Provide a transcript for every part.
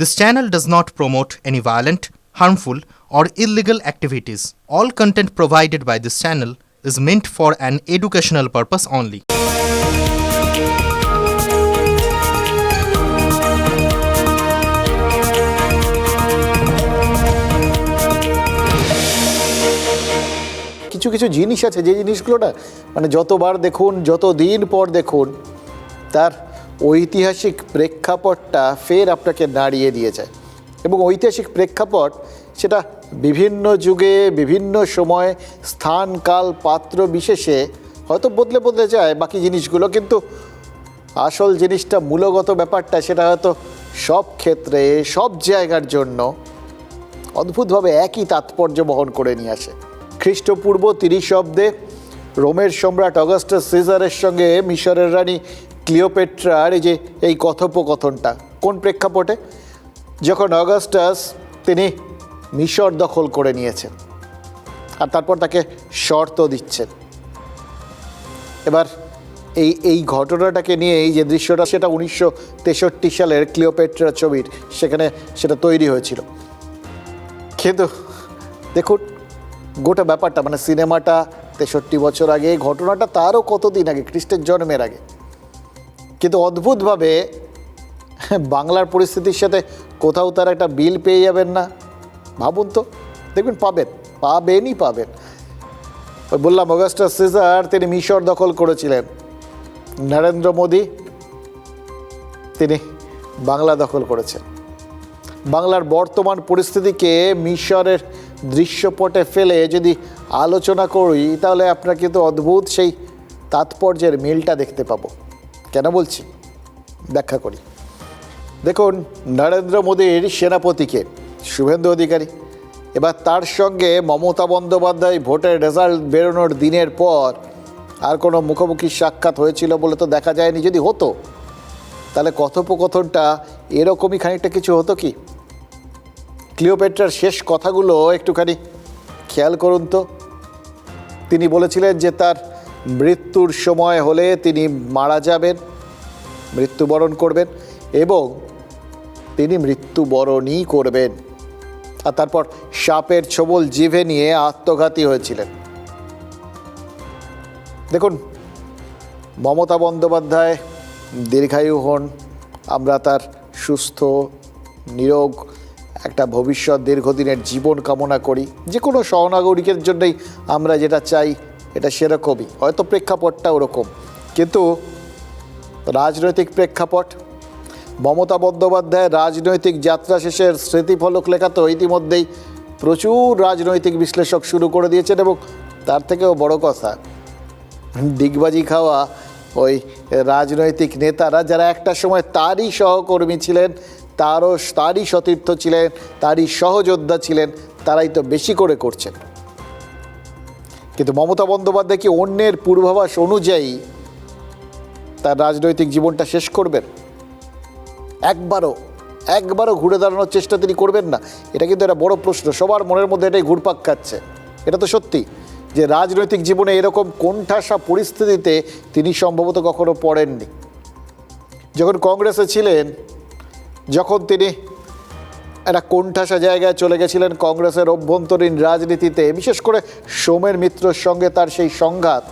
This channel does not promote any violent, harmful, or illegal activities. All content provided by this channel is meant for an educational purpose only. কিছু কিছু জিনিস আছে যে জিনিসগুলো না মানে যতবার দেখুন যত দিন পর দেখুন তার ঐতিহাসিক প্রেক্ষাপটটা ফের আপনাকে নাড়িয়ে দিয়ে যায় এবং ঐতিহাসিক প্রেক্ষাপট সেটা বিভিন্ন যুগে বিভিন্ন সময় স্থান কাল পাত্র বিশেষে হয়তো বদলে বদলে যায় বাকি জিনিসগুলো, কিন্তু আসল জিনিসটা মূলগত ব্যাপারটা সেটা হয়তো সব ক্ষেত্রে সব জায়গার জন্য অদ্ভুতভাবে একই তাৎপর্য বহন করে নিয়ে আসে। খ্রিস্টপূর্ব 30 অব্দে রোমের সম্রাট অগাস্টাস সিজারের সঙ্গে মিশরের রানী ক্লিওপেট্রার এই কথোপকথনটা কোন প্রেক্ষাপটে? যখন অগাস্টাস তিনি মিশর দখল করে নিয়েছেন আর তারপর তাকে শর্ত দিচ্ছেন। এবার এই ঘটনাটাকে নিয়ে এই যে দৃশ্যটা সেটা 1963 সালের ক্লিওপেট্রা ছবির সেখানে সেটা তৈরি হয়েছিল। কিন্তু দেখুন গোটা ব্যাপারটা মানে সিনেমাটা 63 বছর আগে, ঘটনাটা তারও কতদিন আগে, খ্রিস্টের জন্মের আগে, কিন্তু অদ্ভুতভাবে বাংলার পরিস্থিতির সাথে কোথাও তার একটা বিল পেয়ে যাবেন না। ভাবুন তো, দেখবেন পাবেনই পাবেন। ওই বললাম অগাস্টাস সিজার তিনি মিশর দখল করেছিলেন, নরেন্দ্র মোদী তিনি বাংলা দখল করেছেন। বাংলার বর্তমান পরিস্থিতিকে মিশরের দৃশ্যপটে ফেলে যদি আলোচনা করি তাহলে আপনারা কিন্তু অদ্ভুত সেই তাৎপর্যের মিলটা দেখতে পাবো। কেন বলছি ব্যাখ্যা করি। দেখুন নরেন্দ্র মোদীর সেনাপতিকে শুভেন্দু অধিকারী, এবার তার সঙ্গে মমতা বন্দ্যোপাধ্যায় ভোটের রেজাল্ট বেরোনোর দিনের পর আর কোনো মুখোমুখি সাক্ষাৎ হয়েছিল বলে তো দেখা যায়নি। যদি হতো তাহলে কথোপকথনটা এরকমই খানিকটা কিছু হতো কি? ক্লিওপেট্রার শেষ কথাগুলো একটুখানি খেয়াল করুন তো। তিনি বলেছিলেন যে তার মৃত্যুর সময় হলে তিনি মারা যাবেন, মৃত্যুবরণ করবেন এবং তিনি মৃত্যুবরণই করবেন। আর তারপর সাপের ছোবল জিভে নিয়ে আত্মঘাতী হয়েছিলেন। দেখুন মমতা বন্দ্যোপাধ্যায় দীর্ঘায়ু হন, আমরা তার সুস্থ নিরোগ একটা ভবিষ্যৎ দীর্ঘদিনের জীবন কামনা করি। যে কোনো সহনাগরিকের জন্যই আমরা যেটা চাই এটা সেরকমই, হয়তো প্রেক্ষাপটটা ওরকম, কিন্তু রাজনৈতিক প্রেক্ষাপট মমতা বন্দ্যোপাধ্যায় রাজনৈতিক যাত্রা শেষের স্মৃতিফলক লেখা তো ইতিমধ্যেই প্রচুর রাজনৈতিক বিশ্লেষক শুরু করে দিয়েছেন এবং তার থেকেও বড় কথা ডিগবাজি খাওয়া ওই রাজনৈতিক নেতারা যারা একটা সময় তারই সহকর্মী ছিলেন, তারই সতীর্থ ছিলেন, তারই সহযোদ্ধা ছিলেন, তারাই তো বেশি করে করছেন। কিন্তু মমতা বন্দ্যোপাধ্যায় কি অন্যের পূর্বাভাস অনুযায়ী তার রাজনৈতিক জীবনটা শেষ করবেন? একবারও ঘুরে দাঁড়ানোর চেষ্টা তিনি করবেন না? এটা কিন্তু একটা বড় প্রশ্ন, সবার মনের মধ্যে এটাই ঘুরপাক খাচ্ছে। এটা তো সত্যি যে রাজনৈতিক জীবনে এরকম কোণঠাসা পরিস্থিতিতে তিনি সম্ভবত কখনো পড়েননি। যখন কংগ্রেসে ছিলেন, যখন তিনি একটা কোণঠাসা জায়গায় চলে গেছিলেন কংগ্রেসের অভ্যন্তরীণ রাজনীতিতে, বিশেষ করে সোমেন মিত্রর সঙ্গে তার সেই সংঘাত,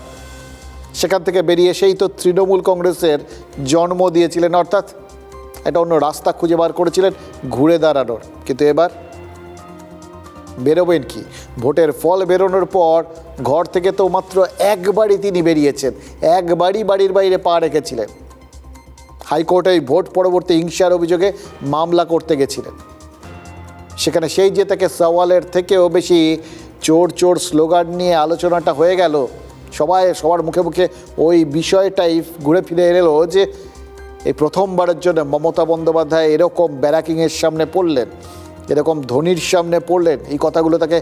সেখান থেকে বেরিয়ে সেই তো তৃণমূল কংগ্রেসের জন্ম দিয়েছিলেন, অর্থাৎ একটা অন্য রাস্তা খুঁজে বার করেছিলেন ঘুরে দাঁড়ানোর। কিন্তু এবার বেরোবেন কি? ভোটের ফল বেরোনোর পর ঘর থেকে তো মাত্র একবারই তিনি বেরিয়েছেন, একবারই বাড়ির বাইরে পা রেখেছিলেন। হাইকোর্টে ভোট পরবর্তী হিংসার অভিযোগে মামলা করতে গেছিলেন। সেখানে সেই যে তাকে সওয়ালের থেকেও বেশি চোর চোর স্লোগান নিয়ে আলোচনাটা হয়ে গেল। সবার মুখে মুখে ওই বিষয়টাই ঘুরে ফিরে এলো যে এই প্রথমবারের জন্য মমতা বন্দ্যোপাধ্যায় এরকম ব্যারাকিংয়ের সামনে পড়লেন, এরকম ধোনির সামনে পড়লেন। এই কথাগুলো তাকে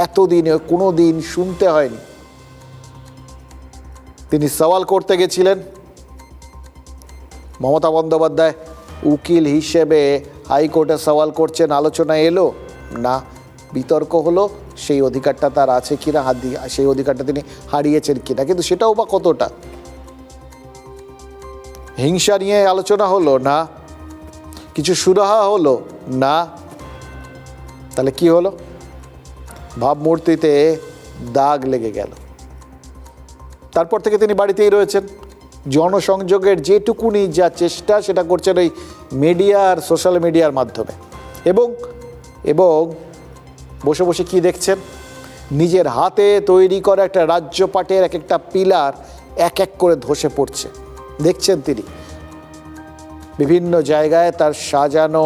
এতদিনে কোনো দিন শুনতে হয়নি। তিনি সওয়াল করতে গেছিলেন, মমতা বন্দ্যোপাধ্যায় উকিল হিসেবে হাইকোর্টে সওয়াল করছেন, আলোচনা এলো না, বিতর্ক হলো, সেই অধিকারটা তার আছে কিনা, সেই অধিকারটা তিনি হারিয়েছেন কিনা, কিন্তু সেটাও বা কতটা। হিংসা নিয়ে আলোচনা হলো না, কিছু সুরাহা হলো না। তাহলে কি হলো? ভাবমূর্তিতে দাগ লেগে গেল। তারপর থেকে তিনি বাড়িতেই রয়েছেন। জনসংযোগের যেটুকুনি যা চেষ্টা সেটা করছেন ওই মিডিয়া আর সোশ্যাল মিডিয়ার মাধ্যমে। এবং বসে বসে কি দেখছেন? নিজের হাতে তৈরি করা একটা রাজ্যপাটের এক একটা পিলার এক এক করে ধসে পড়ছে। দেখছেন তিনি বিভিন্ন জায়গায় তার সাজানো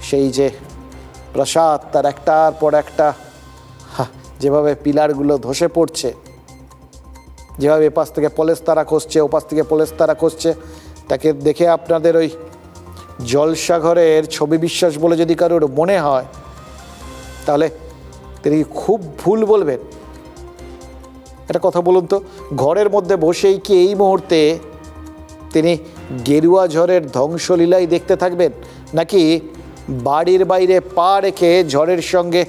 সেই যে প্রাসাদ, তার একটার পর একটা যেভাবে পিলারগুলো ধসে পড়ছে, যেভাবে এপাশ থেকে পলেস্তারা খসছে, ওপাশ থেকে পলেস্তারা খসছে, তাকে দেখে আপনাদের ওই জলসাঘরের ছবি বিশ্বাস বলে যদি কারোর মনে হয়, তাহলে তিনি খুব ভুল বলবেন। একটা কথা বলুন তো, ঘরের মধ্যে বসেই কি এই মুহূর্তে তিনি গেরুয়া ঝড়ের ধ্বংসলীলাই দেখতে থাকবেন, নাকি বাড়ির বাইরে পা রেখে ঝড়ের সঙ্গে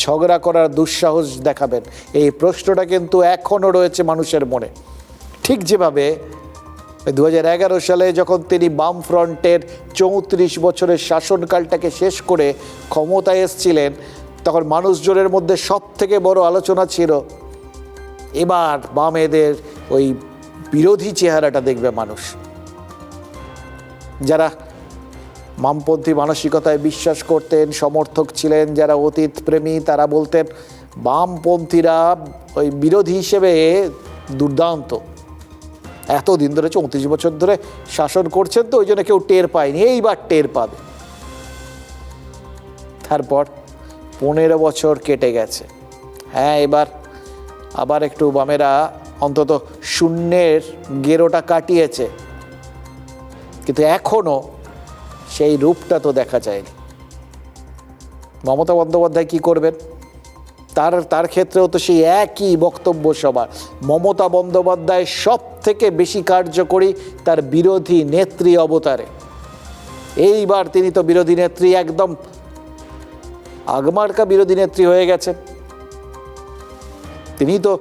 ঝগড়া করার দুঃসাহস দেখাবেন? এই প্রশ্নটা কিন্তু এখনও রয়েছে মানুষের মনে। ঠিক যেভাবে 2011 সালে যখন তিনি বামফ্রন্টের 34 বছরের শাসনকালটাকে শেষ করে ক্ষমতায় এসেছিলেন, তখন মানুষজনের মধ্যে সব থেকে বড় আলোচনা ছিল এবার বামেদের ওই বিরোধী চেহারাটা দেখবে মানুষ। যারা বামপন্থী মানসিকতায় বিশ্বাস করতেন, সমর্থক ছিলেন, যারা অতীত প্রেমী, তারা বলতেন বামপন্থীরা ওই বিরোধী হিসেবে দুর্দান্ত, এতদিন ধরে 34 বছর ধরে শাসন করছেন, তো ওই জন্য কেউ টের পায়নি, এইবার টের পাবে। তারপর 15 বছর কেটে গেছে। হ্যাঁ, এবার আবার একটু বামেরা অন্তত শূন্যের গেরোটা কাটিয়েছে, কিন্তু এখনো সেই রূপটা তো দেখা যায়নি। মমতা বন্দ্যোপাধ্যায় কি করবেন? তার ক্ষেত্রেও তো সেই একই বক্তব্য সবার। মমতা বন্দ্যোপাধ্যায় সব থেকে বেশি কার্যকরী তার বিরোধী নেত্রী অবতারে। এইবার তিনি তো বিরোধী নেত্রী, একদম আগমার্কা বিরোধী নেত্রী হয়ে গেছেন। তিনি তো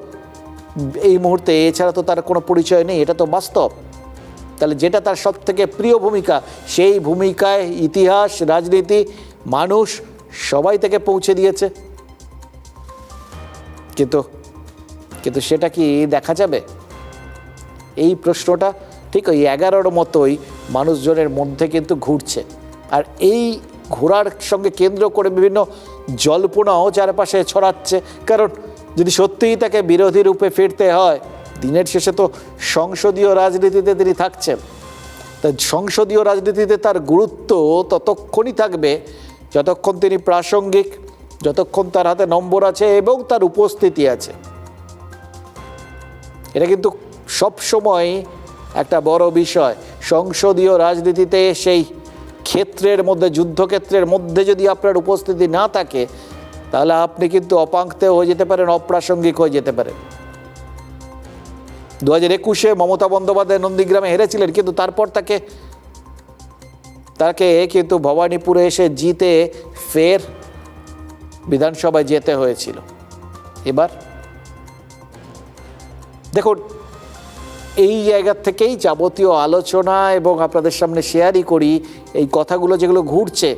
এই মুহূর্তে, এছাড়া তো তার কোনো পরিচয় নেই, এটা তো বাস্তব। তাহলে যেটা তার সব থেকে প্রিয় ভূমিকা, সেই ভূমিকায় ইতিহাস, রাজনীতি, মানুষ সবাই থেকে পৌঁছে দিয়েছে। কিন্তু সেটা কি দেখা যাবে? এই প্রশ্নটা ঠিক ওই 11-র মতোই মানুষজনের মধ্যে কিন্তু ঘুরছে। আর এই ঘোরার সঙ্গে কেন্দ্র করে বিভিন্ন জল্পনাও চারপাশে ছড়াচ্ছে। কারণ যদি সত্যিই তাকে বিরোধী রূপে ফিরতে হয়, দিনের শেষে তো সংসদীয় রাজনীতিতে তিনি থাকছেন। তাই সংসদীয় রাজনীতিতে তার গুরুত্ব ততক্ষণই থাকবে যতক্ষণ তিনি প্রাসঙ্গিক, যতক্ষণ তার হাতে নম্বর আছে এবং তার উপস্থিতি আছে। এটা কিন্তু সবসময় একটা বড় বিষয়। সংসদীয় রাজনীতিতে সেই ক্ষেত্রের মধ্যে, যুদ্ধক্ষেত্রের মধ্যে যদি আপনার উপস্থিতি না থাকে, তাহলে আপনি কিন্তু অপাঙ্ক্তেয় হয়ে যেতে পারেন, অপ্রাসঙ্গিক হয়ে যেতে পারেন। 2021-এ মমতা বন্দ্যোপাধ্যায় নন্দীগ্রামে হেরেছিলেন, কিন্তু তারপর তাকে কিন্তু ভবানীপুরে এসে জিতে ফের বিধানসভায় যেতে হয়েছিল। এবার দেখুন, এই জায়গা থেকেই যাবতীয় আলোচনা এবং আপনাদের সামনে শেয়ারই করি এই কথাগুলো, যেগুলো ঘুরছে।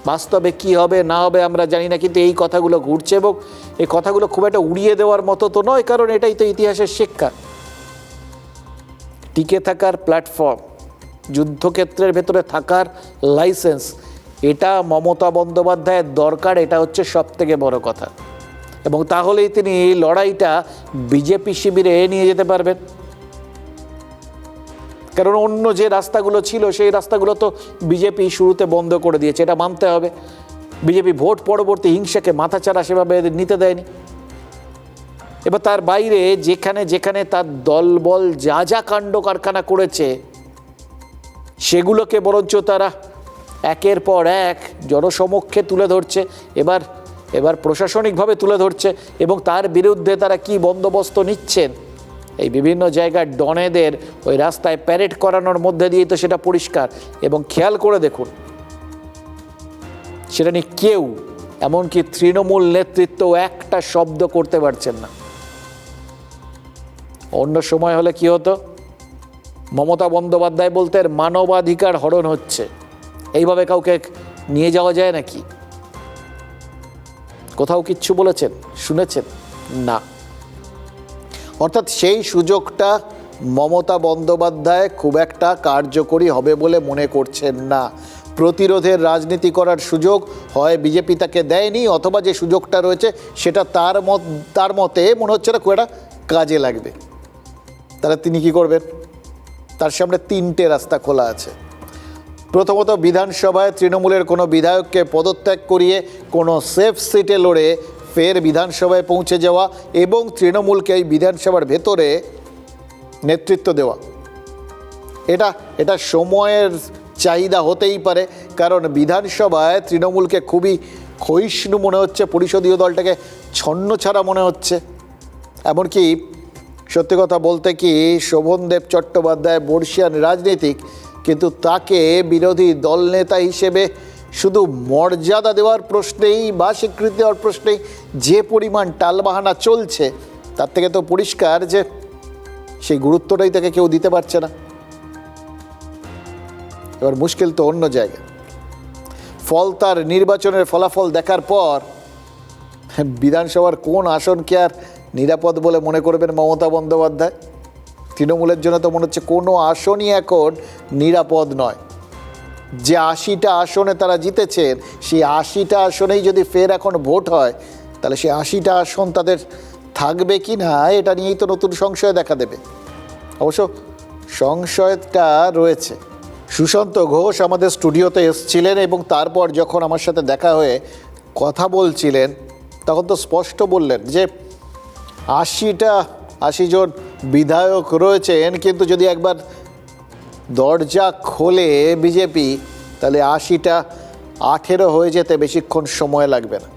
বাস্তবে কি হবে না হবে আমরা জানি না, কিন্তু এই কথাগুলো ঘুরছে এবং এই কথাগুলো খুব একটা উড়িয়ে দেওয়ার মতো তো নয়, কারণ এটাই তো ইতিহাসের শিক্ষা। টিকে থাকার প্ল্যাটফর্ম, যুদ্ধক্ষেত্রের ভেতরে থাকার লাইসেন্স, এটা মমতা বন্দ্যোপাধ্যায়ের দরকার। এটা হচ্ছে সব থেকে বড় কথা। এবং তাহলেই তিনি লড়াইটা বিজেপি শিবিরে নিয়ে যেতে পারবেন। কারণ অন্য যে রাস্তাগুলো ছিল, সেই রাস্তাগুলো তো বিজেপি শুরুতে বন্ধ করে দিয়েছে, এটা মানতে হবে। বিজেপি ভোট পরবর্তী হিংসাকে মাথাচাড়া সেভাবে নিতে দেয়নি। এবার তার বাইরে যেখানে যেখানে তার দলবল যা যা কাণ্ড কারখানা করেছে, সেগুলোকে বরঞ্চ তারা একের পর এক জনসমক্ষে তুলে ধরছে, এবার প্রশাসনিকভাবে তুলে ধরছে, এবং তার বিরুদ্ধে তারা কি বন্দোবস্ত নিচ্ছেন এই বিভিন্ন জায়গায় ডনেদের ওই রাস্তায় প্যারেড করানোর মধ্যে দিয়েই তো সেটা পরিষ্কার। এবং খেয়াল করে দেখুন, সেটা নিয়ে কেউ, এমনকি তৃণমূল নেতৃত্ব, একটা শব্দ করতে পারছেন না। অন্য সময় হলে কি হতো? মমতা বন্দ্যোপাধ্যায় বলতেন মানবাধিকার হরণ হচ্ছে, এইভাবে কাউকে নিয়ে যাওয়া যায় নাকি? কোথাও কিচ্ছু বলেছেন, শুনেছেন? না। অর্থাৎ সেই সুযোগটা মমতা বন্দ্যোপাধ্যায় খুব একটা কার্যকরী হবে বলে মনে করছেন না। প্রতিরোধের রাজনীতি করার সুযোগ হয় বিজেপি তাকে দেয়নি, অথবা যে সুযোগটা রয়েছে সেটা তার মতে মনে হচ্ছে না খুব একটা কাজে লাগবে। তাহলে তিনি কি করবেন? তার সামনে তিনটে রাস্তা খোলা আছে। প্রথমত, বিধানসভায় তৃণমূলের কোনো বিধায়ককে পদত্যাগ করিয়ে কোনো সেফ সিটে লড়ে ফের বিধানসভায় পৌঁছে যাওয়া এবং তৃণমূলকে এই বিধানসভার ভেতরে নেতৃত্ব দেওয়া। এটা সময়ের চাহিদা হতেই পারে, কারণ বিধানসভায় তৃণমূলকে খুবই ক্ষয়িষ্ণু মনে হচ্ছে, পরিষদীয় দলটাকে ছন্নছাড়া মনে হচ্ছে। এমনকি সত্যি কথা বলতে কি, শোভনদেব চট্টোপাধ্যায় বর্ষিয়ান রাজনীতিক, কিন্তু তাকে বিরোধী দলনেতা হিসেবে শুধু মর্যাদা দেওয়ার প্রশ্নেই বা স্বীকৃতি দেওয়ার প্রশ্নেই যে পরিমাণ টালবাহানা চলছে, তার থেকে তো পরিষ্কার যে সেই গুরুত্বটাই তাকে কেউ দিতে পারছে না। এবার মুশকিল তো অন্য জায়গায়। তার নির্বাচনের ফলাফল দেখার পর বিধানসভার কোন আসনকে আর নিরাপদ বলে মনে করবেন মমতা বন্দ্যোপাধ্যায়? তৃণমূলের জন্য তো মনে হচ্ছে কোনো আসনই এখন নিরাপদ নয়। যে 80টা আসনে তারা জিতেছেন, সেই 80টা আসনেই যদি ফের এখন ভোট হয়, তাহলে সেই 80টা আসন তাদের থাকবে কি না, এটা নিয়েই তো নতুন সংশয় দেখা দেবে। অবশ্য সংশয়টা রয়েছে। সুশান্ত ঘোষ আমাদের স্টুডিওতে এসেছিলেন এবং তারপর যখন আমার সাথে দেখা হয়ে কথা বলছিলেন, তখন তো স্পষ্ট বললেন যে 80 জন বিধায়ক রয়েছেন, কিন্তু যদি একবার দরজা খোলে বিজেপি, তাহলে 80টা 18 হয়ে যেতে বেশিক্ষণ সময় লাগবে না।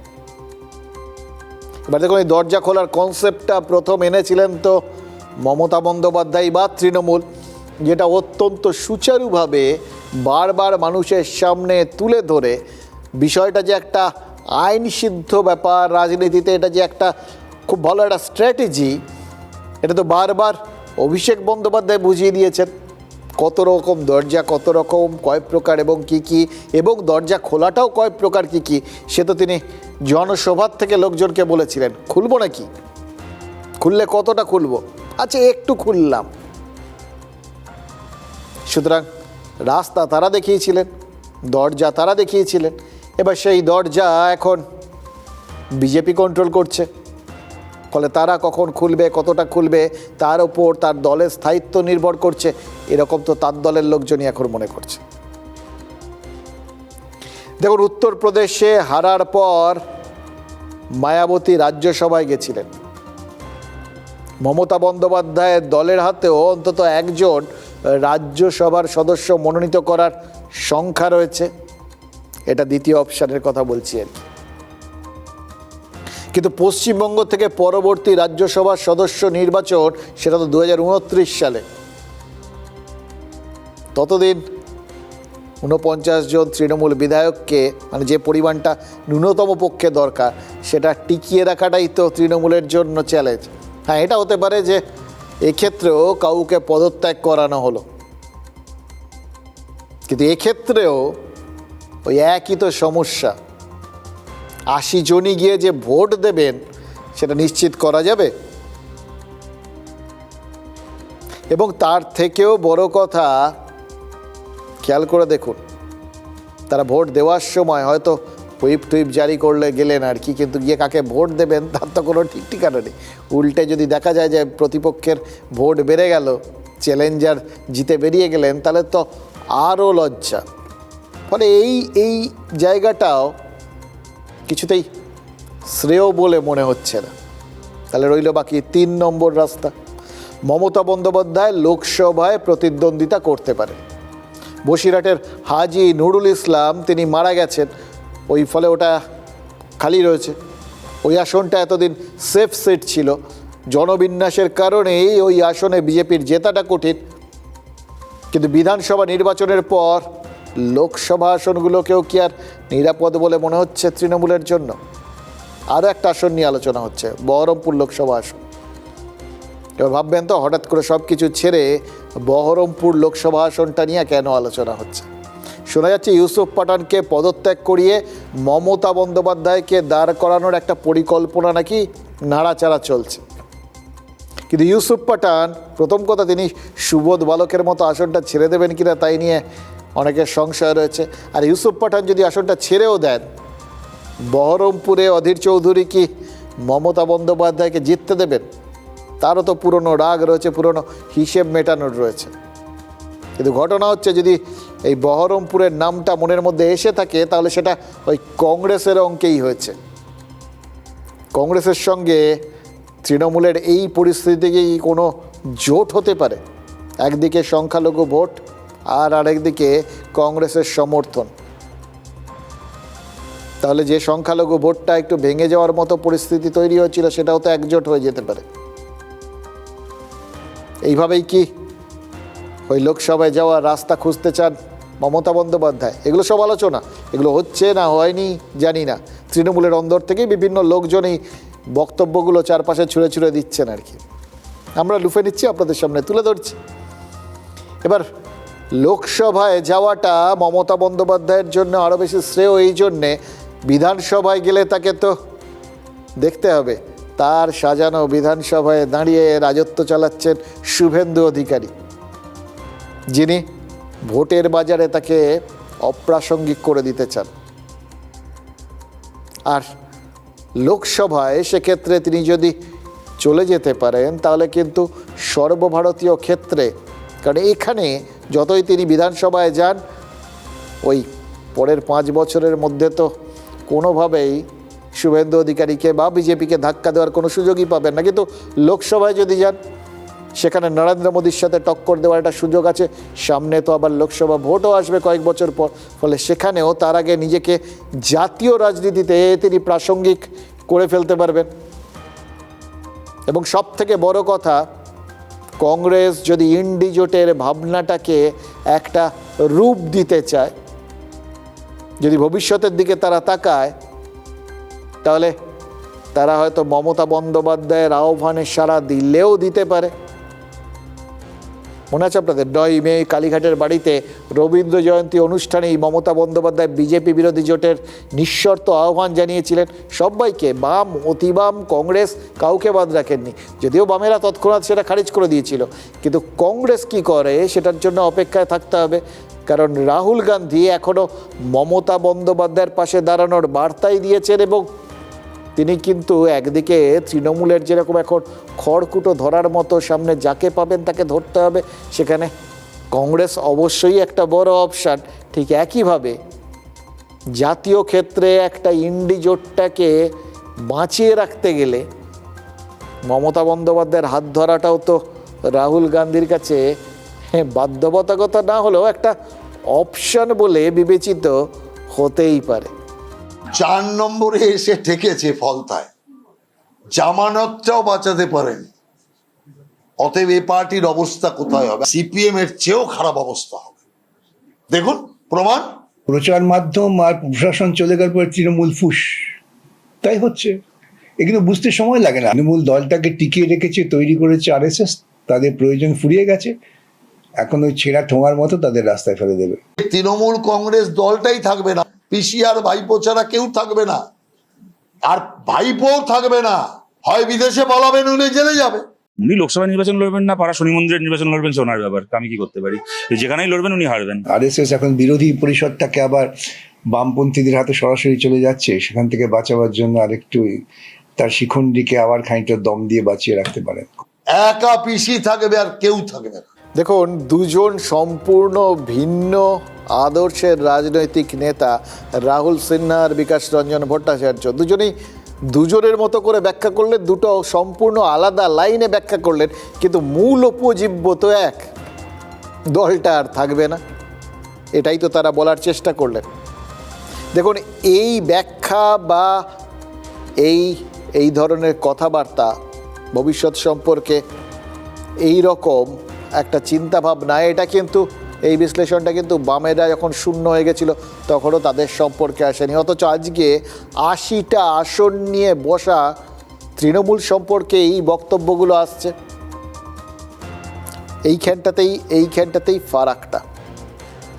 এবার দেখুন, এই দরজা খোলার কনসেপ্টটা প্রথম এনেছিলেন তো মমতা বন্দ্যোপাধ্যায় বা তৃণমূল, যেটা অত্যন্ত সুচারুভাবে বারবার মানুষের সামনে তুলে ধরে বিষয়টা যে একটা আইনসিদ্ধ ব্যাপার, রাজনীতিতে এটা যে একটা খুব ভালো একটা স্ট্র্যাটেজি, এটা তো বারবার অভিষেক বন্দ্যোপাধ্যায় বুঝিয়ে দিয়েছেন। কত রকম দরজা, কত রকম কয় প্রকার এবং কি কি, এবং দরজা খোলাটাও কয় প্রকার কি কি, সে তো তিনি জনসভার থেকে লোকজনকে বলেছিলেন। খুলবো নাকি? খুললে কতটা খুলবো? আচ্ছা, একটু খুললাম। সুতরাং রাস্তা তারা দেখিয়েছিলেন, দরজা তারা দেখিয়েছিলেন। এবার সেই দরজা এখন বিজেপি কন্ট্রোল করছে। ফলে তারা কখন খুলবে, কতটা খুলবে, তার ওপর তার দলের স্থায়িত্ব নির্ভর করছে, এরকম তো তার দলের লোকজনই এখন মনে করছে। দেখুন, উত্তরপ্রদেশে হারার পর মায়াবতী রাজ্যসভায় গেছিলেন। মমতা বন্দ্যোপাধ্যায়ের দলের হাতেও অন্তত একজন রাজ্যসভার সদস্য মনোনীত করার সংখ্যা রয়েছে। এটা দ্বিতীয় অপশানের কথা বলছি আর কি। কিন্তু পশ্চিমবঙ্গ থেকে পরবর্তী রাজ্যসভার সদস্য নির্বাচন, সেটা তো 2029 সালে। ততদিন 49 জন তৃণমূল বিধায়ককে, মানে যে পরিমাণটা ন্যূনতম পক্ষে দরকার, সেটা টিকিয়ে রাখাটাই তো তৃণমূলের জন্য চ্যালেঞ্জ। হ্যাঁ, এটা হতে পারে যে এক্ষেত্রেও কাউকে পদত্যাগ করানো হলো, কিন্তু এক্ষেত্রেও ওই একই তো সমস্যা। 80 জনই গিয়ে যে ভোট দেবেন সেটা নিশ্চিত করা যাবে? এবং তার থেকেও বড় কথা, খেয়াল করে দেখুন, তারা ভোট দেওয়ার সময় হয়তো হুইপ টুইপ জারি করলে গেলেন আর কি, কিন্তু গিয়ে কাকে ভোট দেবেন তার তো কোনো ঠিক ঠিকানা নেই। উল্টে যদি দেখা যায় যে প্রতিপক্ষের ভোট বেড়ে গেল, চ্যালেঞ্জার জিতে বেরিয়ে গেলেন, তাহলে তো আরও লজ্জা। ফলে এই জায়গাটাও কিছুতেই শ্রেয় বলে মনে হচ্ছে না। তাহলে রইল বাকি 3 নম্বর রাস্তা। মমতা বন্দ্যোপাধ্যায় লোকসভায় প্রতিদ্বন্দ্বিতা করতে পারে। বসিরহাটের হাজী নুরুল ইসলাম তিনি মারা গেছেন, ওই ফলে ওটা খালি রয়েছে। ওই আসনটা এতদিন সেফ সিট ছিল, জনবিন্যাসের কারণেই ওই আসনে বিজেপির জেতাটা কঠিন। কিন্তু বিধানসভা নির্বাচনের পর লোকসভা আসনগুলোকেও কি আর নিরাপদ বলে মনে হচ্ছে তৃণমূলের জন্য? আরও একটা আসন নিয়ে আলোচনা হচ্ছে, বহরমপুর লোকসভা আসন। এবার ভাববেন তো, হঠাৎ করে সব কিছু ছেড়ে বহরমপুর লোকসভা আসনটা নিয়ে কেন আলোচনা হচ্ছে? শোনা যাচ্ছে ইউসুফ পাঠানকে পদত্যাগ করিয়ে মমতা বন্দ্যোপাধ্যায়কে দাঁড় করানোর একটা পরিকল্পনা নাকি নাড়াচাড়া চলছে। কিন্তু ইউসুফ পাঠান, প্রথম কথা, তিনি সুবোধ বালকের মতো আসনটা ছেড়ে দেবেন কিনা তাই নিয়ে অনেকের সংশয় রয়েছে। আর ইউসুফ পাঠান যদি আসনটা ছেড়েও দেন, বহরমপুরে অধীর চৌধুরী কি মমতা বন্দ্যোপাধ্যায়কে জিততে দেবেন? তারও তো পুরনো রাগ রয়েছে, পুরনো হিসেব মেটানোর রয়েছে। কিন্তু ঘটনা হচ্ছে, যদি এই বহরমপুরের নামটা মনের মধ্যে এসে থাকে তাহলে সেটা ওই কংগ্রেসের অঙ্কেই হয়েছে। কংগ্রেসের সঙ্গে তৃণমূলের এই পরিস্থিতিতে কি কোনো জোট হতে পারে? একদিকে সংখ্যালঘু ভোট আর আরেকদিকে কংগ্রেসের সমর্থন। তাহলে যে সংখ্যালঘু ভোটটা একটু ভেঙে যাওয়ার মতো পরিস্থিতি তৈরি হয়েছিল, সেটাও তো একজোট হয়ে যেতে পারে। এইভাবেই কি ওই লোকসভায় যাওয়ার রাস্তা খুঁজতে চান মমতা বন্দ্যোপাধ্যায়? এগুলো সব আলোচনা, এগুলো হচ্ছে না হয়নি জানি না। তৃণমূলের অন্দর থেকেই বিভিন্ন লোকজনই বক্তব্যগুলো চারপাশে ছুঁড়ে ছুঁড়ে দিচ্ছেন আর কি। আমরা লুফে নিচ্ছি, আপনাদের সামনে তুলে ধরছি। এবার লোকসভায় যাওয়াটা মমতা বন্দ্যোপাধ্যায়ের জন্য আরও বেশি শ্রেয় এই জন্যে, বিধানসভায় গেলে তাকে তো দেখতে হবে তার সাজানো বিধানসভায় দাঁড়িয়ে রাজত্ব চালাচ্ছেন শুভেন্দু অধিকারী, যিনি ভোটের বাজারে তাকে অপ্রাসঙ্গিক করে দিতে চান। আর লোকসভায় সেক্ষেত্রে তিনি যদি চলে যেতে পারেন তাহলে কিন্তু সর্বভারতীয় ক্ষেত্রে, কারণ এখানে যতই তিনি বিধানসভায় যান, ওই পরের 5 বছরের মধ্যে তো কোনোভাবেই শুভেন্দু অধিকারীকে বা বিজেপিকে ধাক্কা দেওয়ার কোনো সুযোগই পাবেন না। কিন্তু লোকসভায় যদি যান, সেখানে নরেন্দ্র মোদীর সাথে টক্কর দেওয়ার একটা সুযোগ আছে। সামনে তো আবার লোকসভা ভোটও আসবে কয়েক বছর পর, ফলে সেখানেও তার আগে নিজেকে জাতীয় রাজনীতিতে তিনি প্রাসঙ্গিক করে ফেলতে পারবেন। এবং সব থেকে বড় কথা, কংগ্রেস যদি ইন্ডি জোটের ভাবনাটাকে একটা রূপ দিতে চায়, যদি ভবিষ্যতের দিকে তারা তাকায়, তাহলে তারা হয়তো মমতা বন্দ্যোপাধ্যায়ের আহ্বানে সাড়া দিলেও দিতে পারে। মনে আছে আপনাদের 9 মে কালীঘাটের বাড়িতে রবীন্দ্র জয়ন্তী অনুষ্ঠানেই মমতা বন্দ্যোপাধ্যায় বিজেপি বিরোধী জোটের নিঃশর্ত আহ্বান জানিয়েছিলেন সবাইকে, বাম, অতিবাম, কংগ্রেস, কাউকে বাদ রাখেননি। যদিও বামেরা তৎক্ষণাৎ সেটা খারিজ করে দিয়েছিল, কিন্তু কংগ্রেস কি করে সেটার জন্য অপেক্ষায় থাকতে হবে। কারণ রাহুল গান্ধী এখনও মমতা বন্দ্যোপাধ্যায়ের পাশে দাঁড়ানোর বার্তাই দিয়েছেন, এবং তিনি কিন্তু একদিকে তৃণমূলের যেরকম এখন খড়কুটো ধরার মতো সামনে যাকে পাবেন তাকে ধরতে হবে, সেখানে কংগ্রেস অবশ্যই একটা বড় অপশান। ঠিক একইভাবে জাতীয় ক্ষেত্রে একটা ইন্ডি জোটটাকে বাঁচিয়ে রাখতে গেলে মমতা বন্দ্যোপাধ্যায়ের হাত ধরাটাও তো রাহুল গান্ধীর কাছে বাধ্যবাধকতা না হলেও একটা অপশান বলে বিবেচিত হতেই পারে। 4 নম্বরে এসে ঠেকেছে ফলতায়, জামানতটাও বাঁচাতে পারেন। অতএব এই পার্টির অবস্থা কোথায় হবে? সিপিএম এর চেয়েও খারাপ অবস্থা হবে। দেখুন প্রমাণ। প্রচার মাধ্যম আর প্রশাসন চলে গেল পরে তৃণমূল ফুস, তাই হচ্ছে। এগুলো বুঝতে সময় লাগে না। তৃণমূল দলটাকে টিকিয়ে রেখেছে, তৈরি করেছে আরএসএস, তাদের প্রয়োজন ফুরিয়ে গেছে, এখন ওই ছেঁড়া ঠোঙার মতো তাদের রাস্তায় ফেলে দেবে। তৃণমূল কংগ্রেস দলটাই থাকবে না, পিসি আর ভাইপো ছাড়া কেউ থাকবে না, আর ভাইপো থাকবে না, হয় বিদেশে পালাবেন, উনি জেলে যাবে। উনি লোকসভা নির্বাচন লড়বেন না, পাড়া শনি মন্দিরের নির্বাচন লড়বেন, সোনার ব্যাপার, আমি কি করতে পারি? যেখানেই লড়বেন উনি হারবেন। আরএসএস এখন বিরোধী পরিষদটাকে আবার বামপন্থীদের হাতে সরাসরি চলে যাচ্ছে, সেখান থেকে বাঁচাবার জন্য আরেকটু তার শিখণ্ডীকে আবার খানিকটা দম দিয়ে বাঁচিয়ে রাখতে পারেন। একা পিসি থাকবে আর কেউ থাকবে না। দেখুন, দুজন সম্পূর্ণ ভিন্ন আদর্শের রাজনৈতিক নেতা, রাহুল সিনহা আর বিকাশ রঞ্জন ভট্টাচার্য, দুজনের মতো করে ব্যাখ্যা করলেন, দুটো সম্পূর্ণ আলাদা লাইনে ব্যাখ্যা করলেন, কিন্তু মূল উপজীব্য তো এক, দলটা আর থাকবে না, এটাই তো তারা বলার চেষ্টা করলেন। দেখুন, এই ব্যাখ্যা বা এই ধরনের কথাবার্তা ভবিষ্যৎ সম্পর্কে এই রকম একটা চিন্তাভাবনা, এটা কিন্তু এই বিশ্লেষণটা কিন্তু বামেরা যখন শূন্য হয়ে গেছিল তখনও তাদের সম্পর্কে আসেনি। অথচ আজকে 80টা আসন নিয়ে বসা তৃণমূল সম্পর্কে এই বক্তব্যগুলো আসছে। এইখানটাতেই ফারাকটা।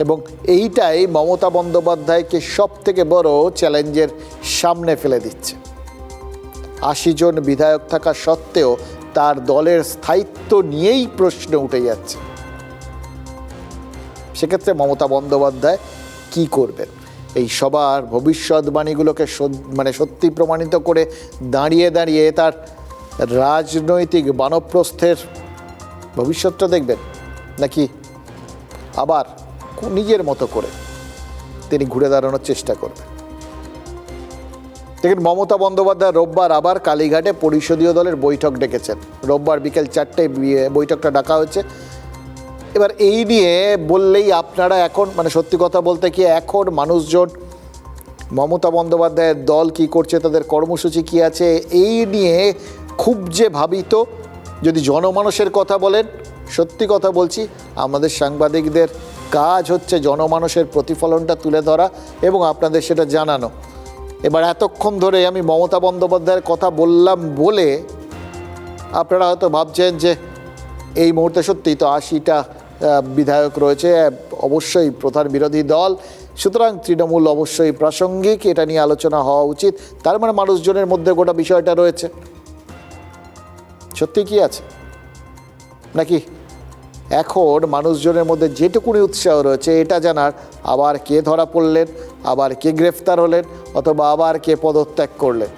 এবং এইটাই মমতা বন্দ্যোপাধ্যায়কে সব থেকে বড় চ্যালেঞ্জের সামনে ফেলে দিচ্ছে। 80 জন বিধায়ক থাকা সত্ত্বেও তার দলের স্থায়িত্ব নিয়েই প্রশ্ন উঠে যাচ্ছে। সেক্ষেত্রে মমতা বন্দ্যোপাধ্যায় কি করবেন? এই সবার ভবিষ্যৎবাণীগুলোকে সত্যি প্রমাণিত করে দাঁড়িয়ে দাঁড়িয়ে তার রাজনৈতিক বানপ্রস্থের ভবিষ্যৎটা দেখবেন, নাকি আবার নিজের মতো করে তিনি ঘুরে দাঁড়ানোর চেষ্টা করবেন? দেখুন, মমতা বন্দ্যোপাধ্যায় রোববার আবার কালীঘাটে পরিষদীয় দলের বৈঠক ডেকেছেন। রোববার বিকেল 4টায় বৈঠকটা ডাকা হয়েছে। এবার এই নিয়ে বললেই আপনারা এখন সত্যি কথা বলতে কি, এখন মানুষজন মমতা বন্দ্যোপাধ্যায়ের দল কি করছে, তাদের কর্মসূচি কি আছে, এই নিয়ে খুব যে ভাবিত। যদি জনমানসের কথা বলেন, সত্যি কথা বলছি, আমাদের সাংবাদিকদের কাজ হচ্ছে জনমানসের প্রতিফলনটা তুলে ধরা এবং আপনাদের সেটা জানানো। এবার এতক্ষণ ধরে আমি মমতা বন্দ্যোপাধ্যায়ের কথা বললাম বলে আপনারা হয়তো ভাবছেন যে এই মুহূর্তে সত্যিই তো 80টা বিধায়ক রয়েছে, অবশ্যই প্রধান বিরোধী দল, সুতরাং তৃণমূল অবশ্যই প্রাসঙ্গিক, এটা নিয়ে আলোচনা হওয়া উচিত। তার মানে মানুষজনের মধ্যে গোটা বিষয়টা রয়েছে। সত্যি কি আছে? নাকি এখন মানুষজনের মধ্যে যেটুকুনি উৎসাহ রয়েছে এটা জানার আবার কে ধরা পড়লেন, আবার কে গ্রেফতার হলেন, অথবা আবার কে পদত্যাগ করলেন,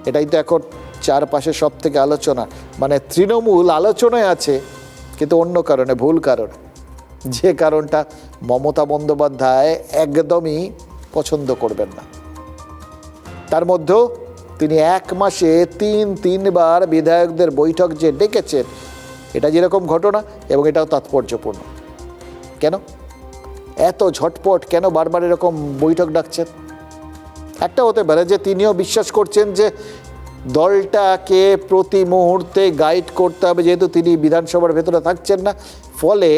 এটাই তো এখন চারপাশে সব থেকে আলোচনা। তৃণমূল আলোচনায় আছে, কিন্তু অন্য কারণে, ভুল কারণে, যে কারণটা মমতা বন্দ্যোপাধ্যায় একদমই পছন্দ করবেন না। তার মধ্যেও তিনি 1 মাসে 3বার বিধায়কদের বৈঠক যে ডেকেছেন, এটা যেরকম ঘটনা এবং এটাও তাৎপর্যপূর্ণ। কেন এত ঝটপট, কেন বারবার এরকম বৈঠক ডাকছেন? একটা হতে পারে যে তিনিও বিশ্বাস করছেন যে দলটাকে প্রতি মুহূর্তে গাইড করতে হবে, যেহেতু তিনি বিধানসভার ভেতরে থাকছেন না, ফলে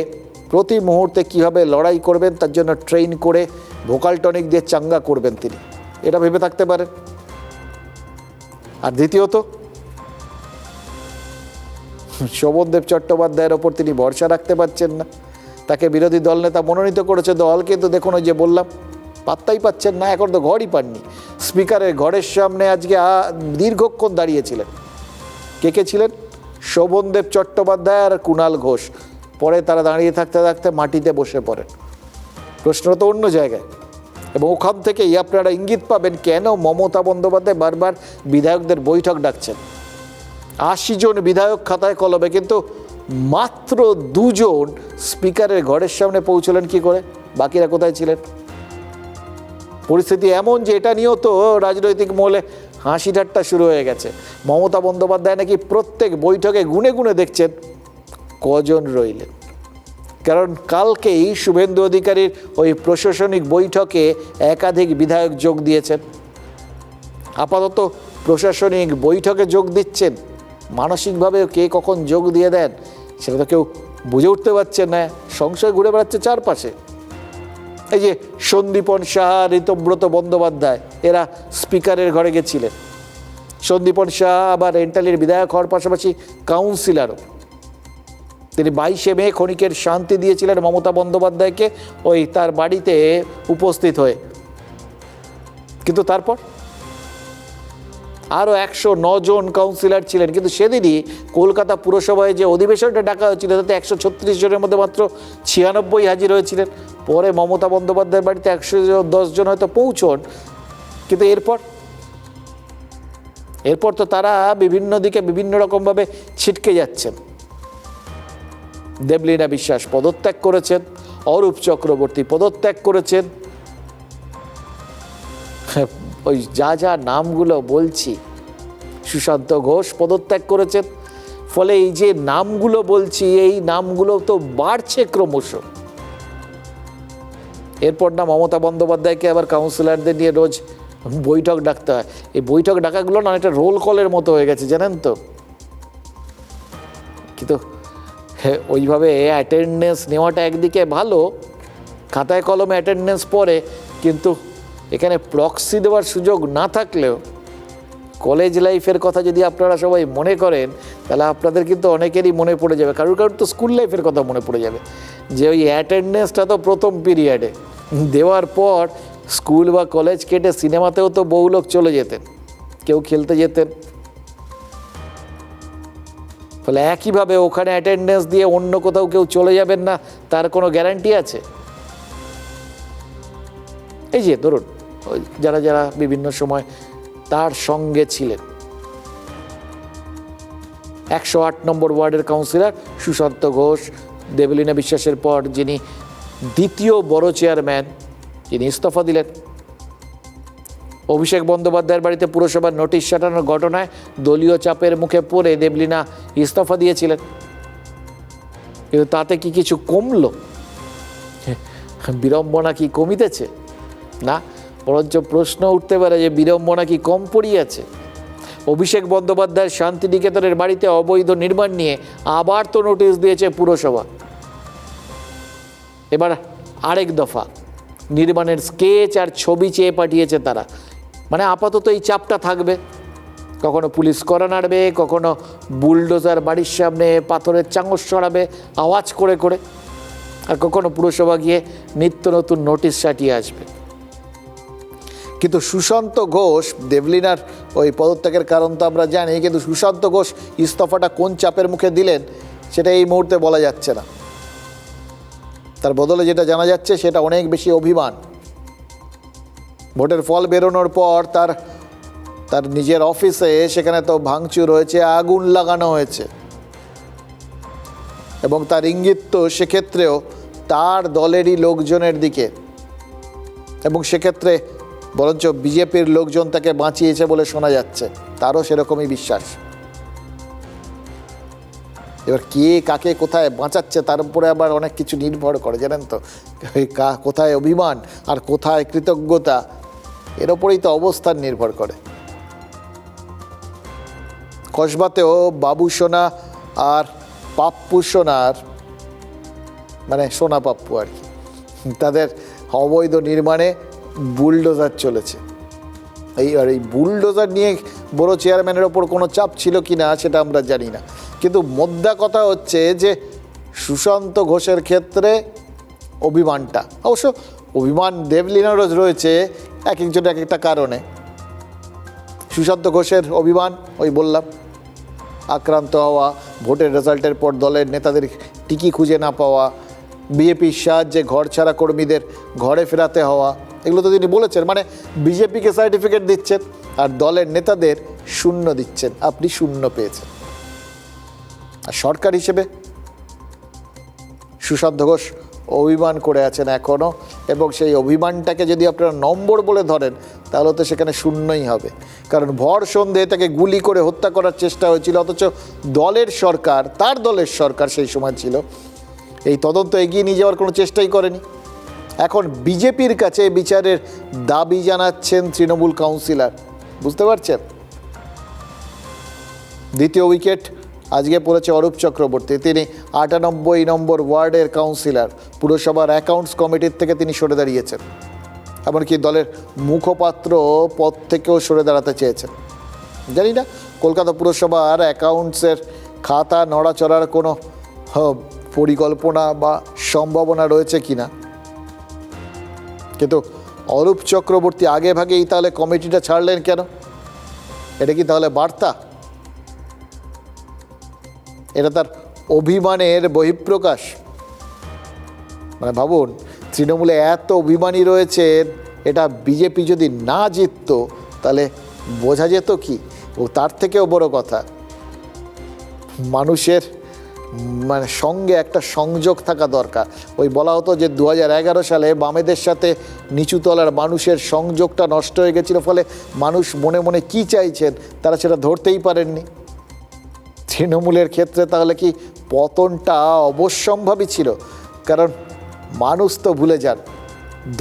প্রতি মুহূর্তে কীভাবে লড়াই করবেন তার জন্য ট্রেন করে ভোকাল টনিক দিয়ে চাঙ্গা করবেন তিনি, এটা ভেবে থাকতে পারেন। আর দ্বিতীয়ত, শোভনদেব চট্টোপাধ্যায়ের ওপর তিনি ভরসা রাখতে পারছেন না। তাকে বিরোধী দল নেতা মনোনীত করেছে দল, কিন্তু দেখুন ওই যে বললাম, পাত্তাই পাচ্ছেন না, এখন তো ঘরই পাননি। স্পিকারের ঘরের সামনে আজকে দীর্ঘক্ষণ দাঁড়িয়েছিলেন। কে ছিলেন? শোভনদেব চট্টোপাধ্যায় আর কুণাল ঘোষ। পরে তারা দাঁড়িয়ে থাকতে থাকতে মাটিতে বসে পড়েন। প্রশ্ন তো অন্য জায়গায়, এবং ওখান থেকেই আপনারা ইঙ্গিত পাবেন কেন মমতা বন্দ্যোপাধ্যায় বারবার বিধায়কদের বৈঠক ডাকছেন। 80 জন বিধায়ক খাতায় কলমে, কিন্তু মাত্র 2 জন স্পিকারের ঘরের সামনে পৌঁছলেন কি করে? বাকিরা কোথায় ছিলেন? পরিস্থিতি এমন যে এটা নিয়েও তো রাজনৈতিক মহলে হাসি ঠাট্টা শুরু হয়ে গেছে। মমতা বন্দ্যোপাধ্যায় নাকি প্রত্যেক বৈঠকে গুনে গুনে দেখছেন কজন রইলেন। কারণ কালকেই শুভেন্দু অধিকারীর ওই প্রশাসনিক বৈঠকে একাধিক বিধায়ক যোগ দিয়েছেন। আপাতত প্রশাসনিক বৈঠকে যোগ দিচ্ছেন, মানসিকভাবে কে কখন যোগ দিয়ে দেন সেটা তো কেউ বুঝে উঠতে পারছেন না। সংশয় ঘুরে বেড়াচ্ছে চারপাশে। এই যে সন্দীপন সাহা, ঋতব্রত বন্দ্যোপাধ্যায়, এরা স্পিকারের ঘরে গেছিলেন। সন্দীপন সাহা আবার এন্টালির বিধায়ক হওয়ার পাশাপাশি কাউন্সিলরও। তিনি 22শে মে ক্ষণিকের শান্তি দিয়েছিলেন মমতা বন্দ্যোপাধ্যায়কে ওই তার বাড়িতে উপস্থিত হয়ে। কিন্তু তারপর আরও 109 জন কাউন্সিলর ছিলেন, কিন্তু সেদিনই কলকাতা পুরসভায় যে অধিবেশনটা ডাকা হয়েছিল তাতে 136 জনের মধ্যে মাত্র 96 হাজির হয়েছিলেন। পরে মমতা বন্দ্যোপাধ্যায়ের বাড়িতে 110 জন হয়তো পৌঁছন, কিন্তু এরপর তো তারা বিভিন্ন দিকে বিভিন্ন রকমভাবে ছিটকে যাচ্ছেন। দেবলীনা বিশ্বাস পদত্যাগ করেছেন, অরূপ চক্রবর্তী পদত্যাগ করেছেন, ওই যা নামগুলো বলছি, সুশান্ত ঘোষ পদত্যাগ করেছেন। ফলে এই যে নামগুলো বলছি, এই নামগুলো তো বাড়ছে ক্রমশ। এরপর না মমতা বন্দ্যোপাধ্যায়কে আবার কাউন্সিলরদের নিয়ে রোজ বৈঠক ডাকতে হয়। এই বৈঠক ডাকাগুলো না একটা রোল কলের মতো হয়ে গেছে, জানেন তো। কিন্তু ওইভাবে অ্যাটেন্ডেন্স নেওয়াটা একদিকে ভালো, খাতায় কলমে অ্যাটেন্ডেন্স পড়ে, কিন্তু এখানে প্রক্সি দেওয়ার সুযোগ না থাকলেও কলেজ লাইফের কথা যদি আপনারা সবাই মনে করেন, তাহলে আপনাদের কিন্তু অনেকেরই মনে পড়ে যাবে, কারোর কারোর তো স্কুল লাইফের কথা মনে পড়ে যাবে, যে ওই অ্যাটেন্ডেন্সটা তো প্রথম পিরিয়ডে দেওয়ার পর স্কুল বা কলেজ কেটে সিনেমাতেও তো বহু লোক চলে যেতেন, কেউ খেলতে যেতেন। ফলে একইভাবে ওখানে অ্যাটেন্ডেন্স দিয়ে অন্য কোথাও কেউ চলে যাবেন না, তার কোনো গ্যারান্টি আছে? এই যে ধরুন ওই যারা যারা বিভিন্ন সময় তার সঙ্গে ছিলেন, 108 নম্বর ওয়ার্ডের কাউন্সিলর সুশান্ত ঘোষ, দেবলীনা বিশ্বাসের পর যিনি দ্বিতীয় বড় চেয়ারম্যান, যিনি ইস্তফা দিলেন। অভিষেক বন্দ্যোপাধ্যায়ের বাড়িতে পুরসভার নোটিশ সাটানোর ঘটনায় দলীয় চাপের মুখে পড়ে দেবলীনা ইস্তফা দিয়েছিলেন, কিন্তু তাতে কি কিছু কমলো? বিড়ম্বনা কি কমিতেছে? না, বরঞ্চ প্রশ্ন উঠতে পারে যে বিড়ম্বনা কি কম পড়িয়াছে? অভিষেক বন্দ্যোপাধ্যায়ের শান্তিনিকেতনের বাড়িতে অবৈধ নির্মাণ নিয়ে আবার তো নোটিশ দিয়েছে পুরসভা। এবার আরেক দফা নির্মাণের স্কেচ আর ছবি চেয়ে পাঠিয়েছে তারা। মানে আপাতত এই চাপটা থাকবে, কখনো পুলিশ কড়া নাড়বে, কখনো বুলডোজার বাড়ির সামনে পাথরের চাঙস সরাবে আওয়াজ করে করে, আর কখনো পুরসভা গিয়ে নিত্য নতুন নোটিশ সাটিয়ে আসবে। কিন্তু সুশান্ত ঘোষ, দেবলীনার ওই পদত্যাগের কারণ তো আমরা জানি, কিন্তু সুশান্ত ঘোষ ইস্তফাটা কোন চাপের মুখে দিলেন সেটা এই মুহূর্তে বলা যাচ্ছে না। তার বদলে যেটা জানা যাচ্ছে সেটা অনেক বেশি অভিমান। ভোটের ফল বেরোনোর পর তার নিজের অফিসে সেখানে তো ভাঙচুর হয়েছে, আগুন লাগানো হয়েছে, এবং তার ইঙ্গিত তো সেক্ষেত্রেও তার দলেরই লোকজনের দিকে, এবং সেক্ষেত্রে বরঞ্চ বিজেপির লোকজন তাকে বাঁচিয়েছে বলে শোনা যাচ্ছে, তারও সেরকমই বিশ্বাস। এবার কে কাকে কোথায় বাঁচাচ্ছে তার উপরে আবার অনেক কিছু নির্ভর করে, জানেন তো, কোথায় অভিমান আর কোথায় কৃতজ্ঞতা, এর ওপরেই তো অবস্থান নির্ভর করে। কসবাতেও বাবু সোনা আর পাপ্পু সোনার, মানে সোনা পাপ্পু আর কি, তাদের অবৈধ নির্মাণে বুলডোজার চলেছে। এই বুলডোজার নিয়ে বড় চেয়ারম্যানের ওপর কোনো চাপ ছিল কি না সেটা আমরা জানি না, কিন্তু মোদ্দা কথা হচ্ছে যে সুশান্ত ঘোষের ক্ষেত্রে অভিমানটা, অবশ্য অভিমান দেবলীনারও রয়েছে, এক একজন এক একটা কারণে। সুশান্ত ঘোষের অভিমান ওই বললাম, আক্রান্ত হওয়া, ভোটের রেজাল্টের পর দলের নেতাদের টিকি খুঁজে না পাওয়া, বিজেপির সাহায্যে ঘর ছাড়া কর্মীদের ঘরে ফেরাতে হওয়া, এগুলো তো তিনি বলেছেন। মানে বিজেপিকে সার্টিফিকেট দিচ্ছেন আর দলের নেতাদের শূন্য দিচ্ছেন, আপনি শূন্য পেয়েছেন। আর সরকার হিসেবে সুশান্ত ঘোষ অভিমান করে আছেন এখনও, এবং সেই অভিমানটাকে যদি আপনারা নম্বর বলে ধরেন তাহলে তো সেখানে শূন্যই হবে, কারণ ভর সন্ধে তাকে গুলি করে হত্যা করার চেষ্টা হয়েছিল, অথচ দলের সরকার, তার দলের সরকার সেই সময় ছিল, এই তদন্ত এগিয়ে নিয়ে যাওয়ার কোনো চেষ্টাই করেনি। এখন বিজেপির কাছে বিচারের দাবি জানাচ্ছেন তৃণমূল কাউন্সিলর, বুঝতে পারছেন? দ্বিতীয় উইকেট আজকে পড়েছে অরূপ চক্রবর্তী, তিনি 98 নম্বর ওয়ার্ডের কাউন্সিলর, পুরসভার অ্যাকাউন্টস কমিটির থেকে তিনি সরে দাঁড়িয়েছেন, এমনকি দলের মুখপাত্র পদ থেকেও সরে দাঁড়াতে চেয়েছেন। জানি না কলকাতা পুরসভার অ্যাকাউন্টসের খাতা নড়াচড়ার কোনো পরিকল্পনা বা সম্ভাবনা রয়েছে কিনা, কিন্তু অরূপ চক্রবর্তী আগে ভাগেই তাহলে কমিটিটা ছাড়লেন কেন? এটা কি তাহলে বার্তা? এটা তার অভিমানের বহিঃপ্রকাশ? মানে ভাবুন, তৃণমূলে এত অভিমানী রয়েছে, এটা বিজেপি যদি না জিততো তাহলে বোঝা যেত কি? ও তার থেকেও বড় কথা, মানুষের মানে সঙ্গে একটা সংযোগ থাকা দরকার। ওই বলা হতো যে 2011 সালে বামেদের সাথে নিচুতলার মানুষের সংযোগটা নষ্ট হয়ে গেছিল, ফলে মানুষ মনে মনে কি চাইছেন তারা সেটা ধরতেই পারেননি। তৃণমূলের ক্ষেত্রে তাহলে কি পতনটা অবশ্যম্ভাবী ছিল? কারণ মানুষ তো ভুলে যান,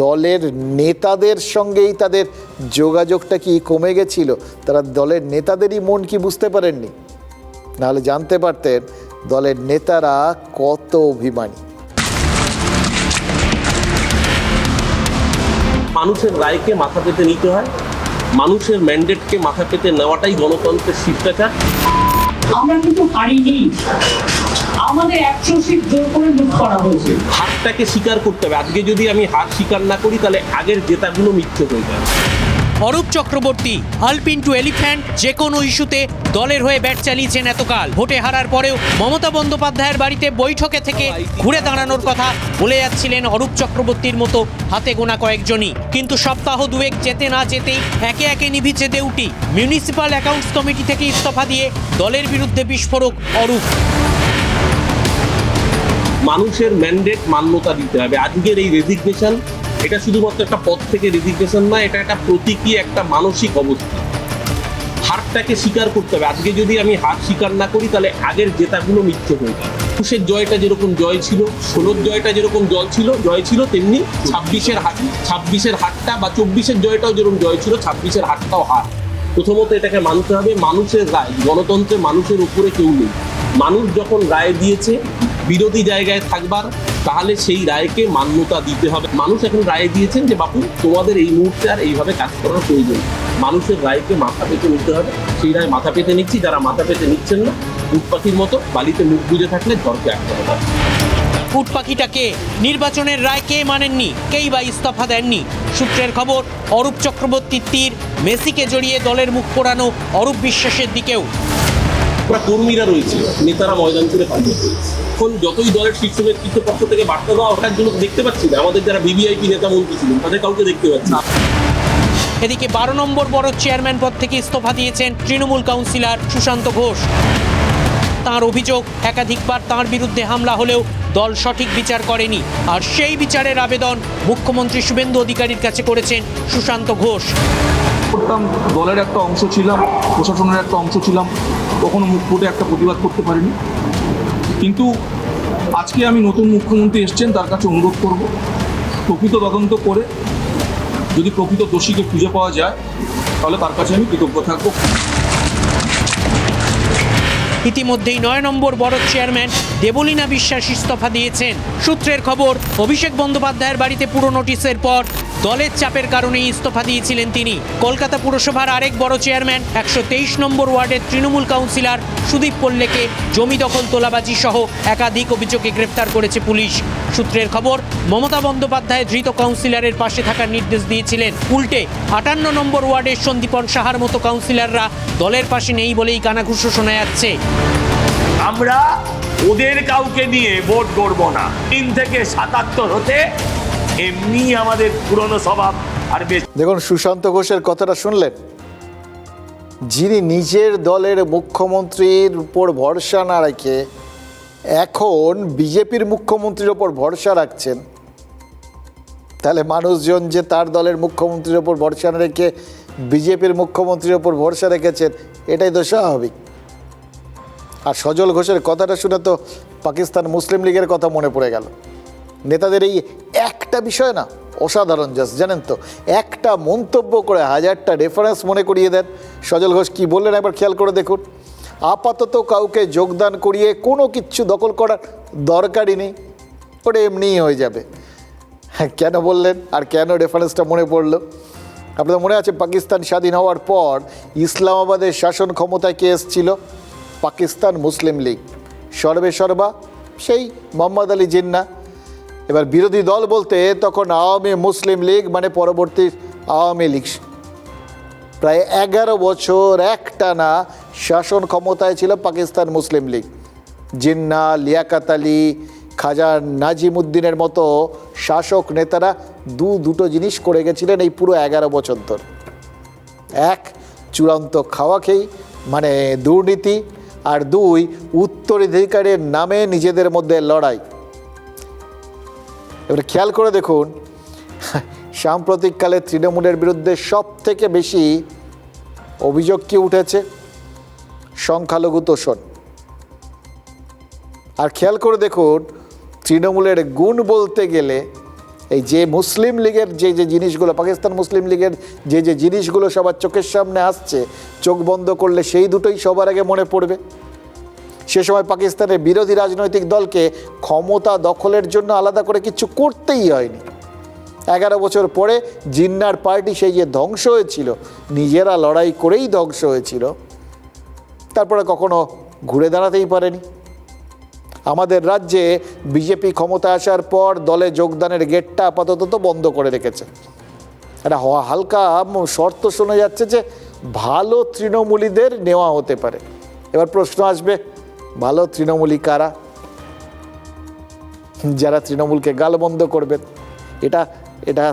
দলের নেতাদের সঙ্গেই তাদের যোগাযোগটা কি কমে গেছিল, তারা দলের নেতাদেরই মন কি বুঝতে পারেননি? নাহলে জানতে পারতেন দলের নেতারা কত অভিমানী। মানুষের রায়কে মাথা পেতে নিতে হয়, মানুষের ম্যান্ডেটকে মাথা পেতে নেওয়াটাই গণতন্ত্রের শিষ্টাচার। আমরা কিন্তু হারিনি, আমাদের 100 সিট জোর করে লুট করা হয়েছে। হারটাকে স্বীকার করতে হবে। আজকে যদি আমি হার স্বীকার না করি তাহলে আগের জেতাগুলো মিথ্যে হয়ে যাবে। অরূপ চক্রবর্তী আলপিন টু এলিফ্যান্ট, যে কোনো ইস্যুতে দলের হয়ে ব্যাট চালিয়েছেন এতকাল। ভোটে হারার পরেও মমতা বন্দ্যোপাধ্যায়ের বাড়িতে বৈঠকে থেকে ঘুরে দাঁড়ানোর কথা বলে যাচ্ছিলেন অরূপ চক্রবর্তীর মতো হাতে গোনা কয়েকজনই। কিন্তু সপ্তাহ দুয়েক যেতে না যেতেই একে একে নিভিছে দেউটি। মিউনিসিপ্যাল অ্যাকাউন্টস কমিটি থেকে ইস্তফা দিয়ে দলের বিরুদ্ধে বিস্ফোরক অরূপ। মানুষের ম্যান্ডেট মান্যতা দিতে হবে। আজকের এই রেজিগনেশন, এটা শুধুমাত্র একটা পদ থেকে রেজিগনেশন না, এটা একটা প্রতীকী একটা মানসিক অবস্থা। হারটাকে স্বীকার করতে হবে। আজকে যদি আমি হার স্বীকার না করি তাহলে আগের জেতাগুলো মিথ্যে হয়ে যাবে। ২১-এর জয়টা যেরকম জয় ছিল, ১৬-র জয়টা যেরকম জয় ছিল, তেমনি ২৬-এর হারটা বা ২৪-এর জয়টাও যেরকম জয় ছিল, ২৬-এর হারটাও হার। প্রথমত এটাকে মানতে হবে, মানুষের রায়, গণতন্ত্রে মানুষের উপরে কেউ নেই। মানুষ যখন রায় দিয়েছে বিরোধী জায়গায় থাকবার, তাহলে সেই রায়কে মান্যতা দিতে হবে। মানুষ এখন রায় দিয়েছেন যে বাপু তোমাদের এই মুহূর্তে আর এইভাবে কাজ করার প্রয়োজন। মানুষের রায়কে মাথা পেতে নিতে হবে, সেই রায় মাথা পেতে নিচ্ছি। যারা মাথা পেতে নিচ্ছেন না, উট পাখির মতো বালিতে মুখ গুজে থাকলে ঝড়কে আটকাতে হবে। উট পাখিটাকে, নির্বাচনের রায় কে মানেননি, কেই বা ইস্তফা দেননি। সূত্রের খবর, অরূপ চক্রবর্তীর তীর মেসিকে জড়িয়ে দলের মুখ পোড়ানো অরূপ বিশ্বাসের দিকেও। ওরা কর্মীরা রয়েছে, নেতারা ময়দান করে পালিয়ে রয়েছে। এখন যতই দলের শীর্ষ নেতৃত্ব পক্ষ থেকে বার্তা দেওয়া, ওটার জন্য দেখতে পাচ্ছি না। আমাদের যারা ভিভিআইপি নেতা মন্ত্রী ছিলেন তাদের কাউকে দেখতে পাচ্ছি না। এদিকে 12 নম্বর বড় চেয়ারম্যান পদ থেকে ইস্তফা দিয়েছেন তৃণমূল কাউন্সিলর সুশান্ত ঘোষ। তাঁর অভিযোগ, একাধিকবার তাঁর বিরুদ্ধে হামলা হলেও দল সঠিক বিচার করেনি। আর সেই বিচারের আবেদন মুখ্যমন্ত্রী শুভেন্দু অধিকারীর কাছে করেছেন সুশান্ত ঘোষ। করতাম, দলের একটা অংশ ছিলাম, প্রশাসনের একটা অংশ ছিলাম, কখনো মুখ ফুটে একটা প্রতিবাদ করতে পারিনি। কিন্তু আজকে আমি নতুন মুখ্যমন্ত্রী এসছেন, তার কাছে অনুরোধ করব, প্রকৃত তদন্ত করে যদি প্রকৃত দোষীকে খুঁজে পাওয়া যায় তাহলে তার কাছে আমি কৃতজ্ঞ থাকব। ইতিমধ্যেই 9 নম্বর বড় চেয়ারম্যান দেবলীনা বিশ্বাস ইস্তফা দিয়েছেন। সূত্রের খবর, অভিষেক বন্দ্যোপাধ্যায়ের বাড়িতে পুরো নোটিশের পর দলের চাপের কারণেই ইস্তফা দিয়েছিলেন তিনি। কলকাতা পুরসভার আরেক বড় চেয়ারম্যান 123 নম্বর ওয়ার্ডের তৃণমূল কাউন্সিলর সুদীপ পল্লেকে জমি দখল, তোলাবাজি সহ একাধিক অভিযোগে গ্রেফতার করেছে পুলিশ। সূত্রের খবর, মমতা বন্দ্যোপাধ্যায় ধৃত কাউন্সিলরের পাশে থাকার নির্দেশ দিয়েছিলেন। উল্টে 58 নম্বর ওয়ার্ডের সন্দীপন সাহার মতো কাউন্সিলররা দলের পাশে নেই বলেই কানাঘুষো শোনা যাচ্ছে। আমরা ওদের কাউকে নিয়ে ভোট করব না। 3 থেকে 77 হতে এমনি আমাদের পুরনো স্বভাব আর বেশ। দেখুন, সুশান্ত ঘোষের কথাটা শুনলেন, যিনি নিজের দলের মুখ্যমন্ত্রীর উপর ভরসা না রেখে এখন বিজেপির মুখ্যমন্ত্রীর ওপর ভরসা রাখছেন, তাহলে মানুষজন যে তার দলের মুখ্যমন্ত্রীর ওপর ভরসা না রেখে বিজেপির মুখ্যমন্ত্রীর ওপর ভরসা রেখেছেন, এটাই তো স্বাভাবিক। আর সজল ঘোষের কথাটা শুনে তো পাকিস্তান মুসলিম লীগের কথা মনে পড়ে গেল। নেতাদের এই একটা বিষয় না অসাধারণ, জাস্ট জানেন তো, একটা মন্তব্য করে 1000টা রেফারেন্স মনে করিয়ে দেন। সজল ঘোষ কী বললেন একবার খেয়াল করে দেখুন। আপাতত কাউকে যোগদান করিয়ে কোনো কিচ্ছু দখল করার দরকারই নেই, ওটা এমনিই হয়ে যাবে। হ্যাঁ, কেন বললেন আর কেন রেফারেন্সটা মনে পড়লো? আপনাদের মনে আছে পাকিস্তান স্বাধীন হওয়ার পর ইসলামাবাদের শাসন ক্ষমতায় কে এসেছিল? পাকিস্তান মুসলিম লীগ, সর্বেসর্বা সেই মোহাম্মদ আলী জিন্নাহ। এবার বিরোধী দল বলতে তখন আওয়ামী মুসলিম লীগ, মানে পরবর্তী আওয়ামী লীগ। প্রায় 11 বছর একটানা শাসন ক্ষমতায় ছিল পাকিস্তান মুসলিম লীগ। জিন্নাহ, লিয়াকাত আলী, খাজা নাজিমুদ্দিনের মতো শাসক নেতারা দুটো জিনিস করে গেছিলেন এই পুরো 11 বছর ধরে। এক, চূড়ান্ত খাওয়া খেই মানে দুর্নীতি, আর 2, উত্তরাধিকারের নামে নিজেদের মধ্যে লড়াই। এবারে খেয়াল করে দেখুন, সাম্প্রতিককালে তৃণমূলের বিরুদ্ধে সব থেকে বেশি অভিযোগ কি উঠেছে? সংখ্যালঘু তোষণ। আর খেয়াল করে দেখুন, তৃণমূলের গুণ বলতে গেলে এই যে মুসলিম লীগের যে জিনিসগুলো, পাকিস্তান মুসলিম লীগের যে জিনিসগুলো সবার চোখের সামনে আসছে, চোখ বন্ধ করলে সেই দুটোই সবার আগে মনে পড়বে। সে সময় পাকিস্তানের বিরোধী রাজনৈতিক দলকে ক্ষমতা দখলের জন্য আলাদা করে কিছু করতেই হয়নি। 11 বছর পরে জিন্নার পার্টি সেই যে ধ্বংস হয়েছিল, নিজেরা লড়াই করেই ধ্বংস হয়েছিল। তারপরে কখনো ঘুরে দাঁড়াতেই পারেনি। আমাদের রাজ্যে বিজেপি ক্ষমতা আসার পর দলে যোগদানের গেটটা আপাতত তো বন্ধ করে রেখেছে। একটা হালকা শর্ত শোনা যাচ্ছে যে ভালো তৃণমূলীদের নেওয়া হতে পারে। এবার প্রশ্ন আসবে, ভালো তৃণমূলী কারা? যারা তৃণমূলকে গালবন্ধ করবেন। এটা এটা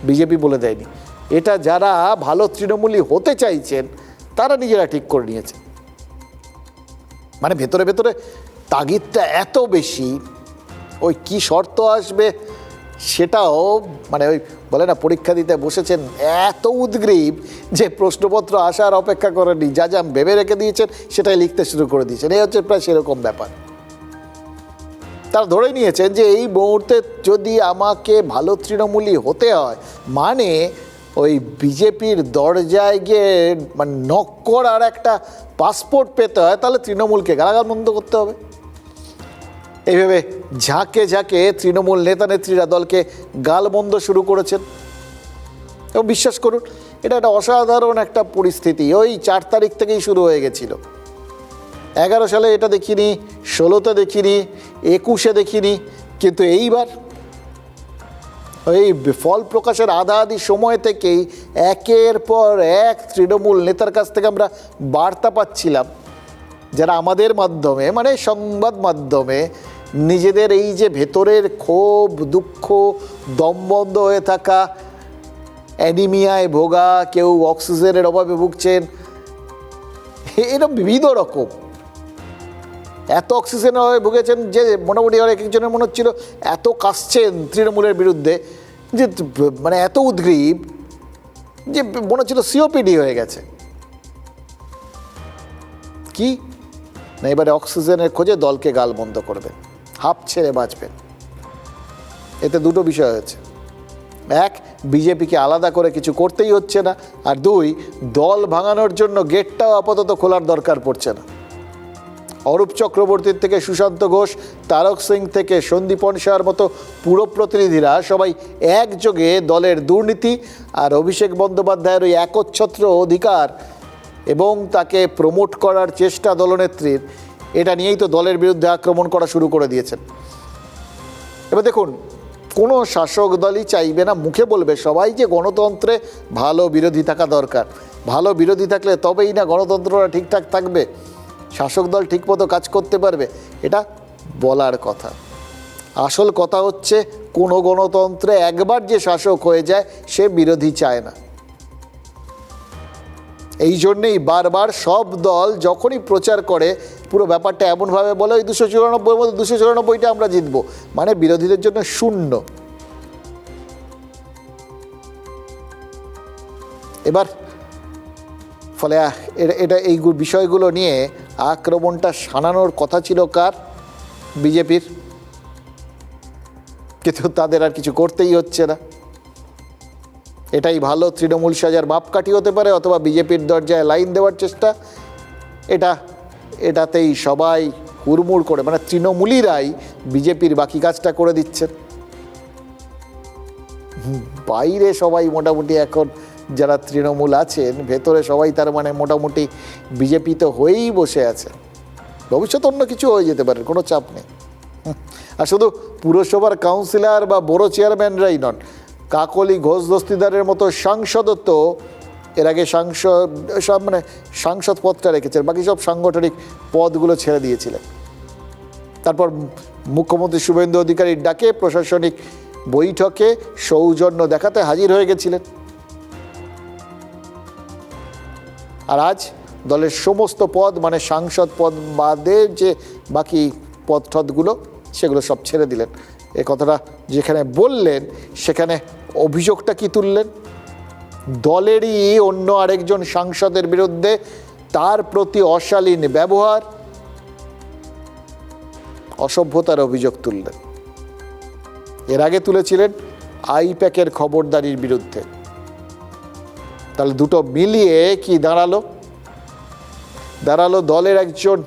বিজেপি বলে দেয়নি, এটা যারা ভালো তৃণমূলী হতে চাইছেন তারা নিজেরা ঠিক করে নিয়েছে। মানে ভেতরে ভেতরে তাগিদটা এত বেশি, ওই কি শর্ত আসবে সেটাও মানে ওই বলে না পরীক্ষা দিতে বসেছেন এত উদ্গ্রীব যে প্রশ্নপত্র আসার অপেক্ষা করেননি, যা যা ভেবে রেখে দিয়েছেন সেটাই লিখতে শুরু করে দিয়েছেন। এই হচ্ছে প্রায় সেরকম ব্যাপার। তারা ধরে নিয়েছেন যে এই মুহূর্তে যদি আমাকে ভালো তৃণমূলী হতে হয় মানে ওই বিজেপির দরজায় গিয়ে মানে নক করার একটা পাসপোর্ট পেতে হয়, তাহলে তৃণমূলকে গালাগাল বন্ধ করতে হবে। এইভাবে ঝাঁকে ঝাঁকে তৃণমূল নেতা নেত্রীরা দলকে গালমন্দ শুরু করেছেন। এবং বিশ্বাস করুন, এটা একটা অসাধারণ একটা পরিস্থিতি। ওই 4 তারিখ থেকেই শুরু হয়ে গেছিল। 11 সালে এটা দেখিনি, 16তে দেখিনি, 21-এ দেখিনি, কিন্তু এইবার ওই ফল প্রকাশের আধা আধি সময় থেকেই একের পর এক তৃণমূল নেতার কাছ থেকে আমরা বার্তা পাচ্ছিলাম, যারা আমাদের মাধ্যমে মানে সংবাদ মাধ্যমে নিজেদের এই যে ভেতরের ক্ষোভ, দুঃখ, দমবন্ধ হয়ে থাকা, অ্যানিমিয়ায় ভোগা, কেউ অক্সিজেনের অভাবে ভুগছেন, এরকম বিবিধ রকম এত অক্সিজেনের অভাবে ভুগেছেন যে মোটামুটি অনেক একজনের মনে হচ্ছিল এত কাশছেন তৃণমূলের বিরুদ্ধে যে মানে এত উদ্গ্রীব যে মনে হচ্ছিল সিওপিডি হয়ে গেছে। কি না, এবারে অক্সিজেনের খোঁজে দলকে গালবন্ধ করবেন, হাঁপ ছেড়ে বাঁচবেন। এতে দুটো বিষয় হয়েছে, এক, বিজেপিকে আলাদা করে কিছু করতেই হচ্ছে না, আর 2, দল ভাঙানোর জন্য গেটটাও আপাতত খোলার দরকার পড়ছে না। অরূপ চক্রবর্তীর থেকে সুশান্ত ঘোষ, তারক সিং থেকে সন্দীপন শাহর মতো পুরো প্রতিনিধিরা সবাই একযোগে দলের দুর্নীতি আর অভিষেক বন্দ্যোপাধ্যায়ের ওই একচ্ছত্র অধিকার এবং তাকে প্রমোট করার চেষ্টা দলনেত্রীর, এটা নিয়েই তো দলের বিরুদ্ধে আক্রমণ করা শুরু করে দিয়েছেন। এবার দেখুন, কোনো শাসক দলই চাইবে না, মুখে বলবে সবাই যে গণতন্ত্রে ভালো বিরোধী থাকা দরকার, ভালো বিরোধী থাকলে তবেই না গণতন্ত্রটা ঠিকঠাক থাকবে, শাসক দল ঠিকমতো কাজ করতে পারবে। এটা বলার কথা। আসল কথা হচ্ছে কোনো গণতন্ত্রে একবার যে শাসক হয়ে যায় সে বিরোধী চায় না। এই জন্যেই বারবার সব দল যখনই প্রচার করে পুরো ব্যাপারটা এমনভাবে বলে ওই 294-এর মধ্যে 294টা আমরা জিতবো, মানে বিরোধীদের জন্য শূন্য। এবার ফলে এটা এই বিষয়গুলো নিয়ে আক্রমণটা শানানোর কথা ছিল কার? বিজেপির। কিন্তু তাদের আর কিছু করতেই হচ্ছে না। এটাই ভালো তৃণমূল সাজার মাপকাঠি হতে পারে, অথবা বিজেপির দরজায় লাইন দেওয়ার চেষ্টা। এটাতেই সবাই হুড়মুড় করে, মানে তৃণমূলীরাই বিজেপির বাকি কাজটা করে দিচ্ছেন। বাইরে সবাই মোটামুটি এখন যারা তৃণমূল আছেন, ভেতরে সবাই তার মানে মোটামুটি বিজেপি তো হয়েই বসে আছে। ভবিষ্যৎ অন্য কিছু হয়ে যেতে পারে, কোনো চাপ নেই। আর শুধু পুরসভার কাউন্সিলর বা বড় চেয়ারম্যানরাই নন, কাকলি ঘোষ দস্তিদারের মতো সাংসদও তো এর আগে সাংসদ পদটা রেখেছেন, বাকি সব সাংগঠনিক পদগুলো ছেড়ে দিয়েছিলেন। তারপর মুখ্যমন্ত্রী শুভেন্দু অধিকারীর ডাকে প্রশাসনিক বৈঠকে সৌজন্য দেখাতে হাজির হয়ে গেছিলেন। আর আজ দলের সমস্ত পদ মানে সাংসদ পদ বাদে যে বাকি পদগুলো সেগুলো সব ছেড়ে দিলেন। এ কথাটা যেখানে বললেন সেখানে অভিযোগটা কি তুললেন? দলেরই অন্য আরেকজন সাংসদের বিরুদ্ধে তার প্রতি অশালীন ব্যবহার, অসভ্যতার অভিযোগ তুললেন। এর আগে তুলেছিলেন আইপ্যাকের খবরদারির বিরুদ্ধে। তাহলে দুটো মিলিয়ে কি দাঁড়ালো দলের একজন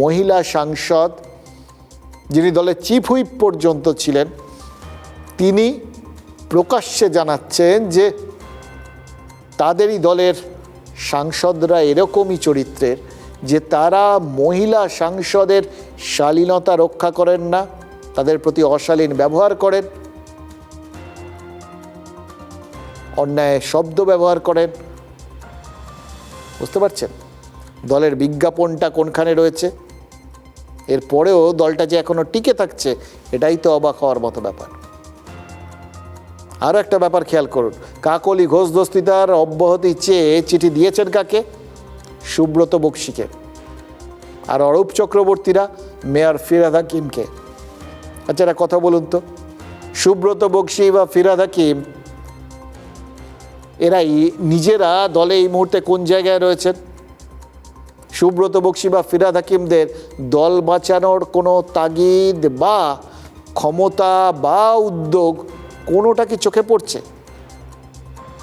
মহিলা সাংসদ, যিনি দলের চিফ হুইপ পর্যন্ত ছিলেন, তিনি প্রকাশ্যে জানাচ্ছেন যে তাদেরই দলের সাংসদরা এরকমই চরিত্রের, যে তারা মহিলা সাংসদের শালীনতা রক্ষা করেন না, তাদের প্রতি অশালীন ব্যবহার করেন, অন্যায় শব্দ ব্যবহার করেন। বুঝতে পারছেন দলের বিজ্ঞাপনটা কোনখানে রয়েছে? এরপরেও দলটা যে এখনো টিকে থাকছে, এটাই তো অবাক হওয়ার মতো ব্যাপার। আরও একটা ব্যাপার খেয়াল করুন, কাকলি ঘোষ দস্তিদার অব্যাহতি চেয়ে চিঠি দিয়েছেন কাকে? সুব্রত বক্সিকে। আর অরূপ চক্রবর্তীরা মেয়র ফিরহাদ হাকিমকে। আচ্ছা একটা কথা বলুন তো, সুব্রত বক্সি বা ফিরহাদ হাকিম এরাই নিজেরা দলে এই মুহূর্তে কোন জায়গায় রয়েছেন? সুব্রত বক্সি বা ফিরহাদ হাকিমদের দল বাঁচানোর কোনো তাগিদ বা ক্ষমতা বা উদ্যোগ কোনোটা কি চোখে পড়ছে?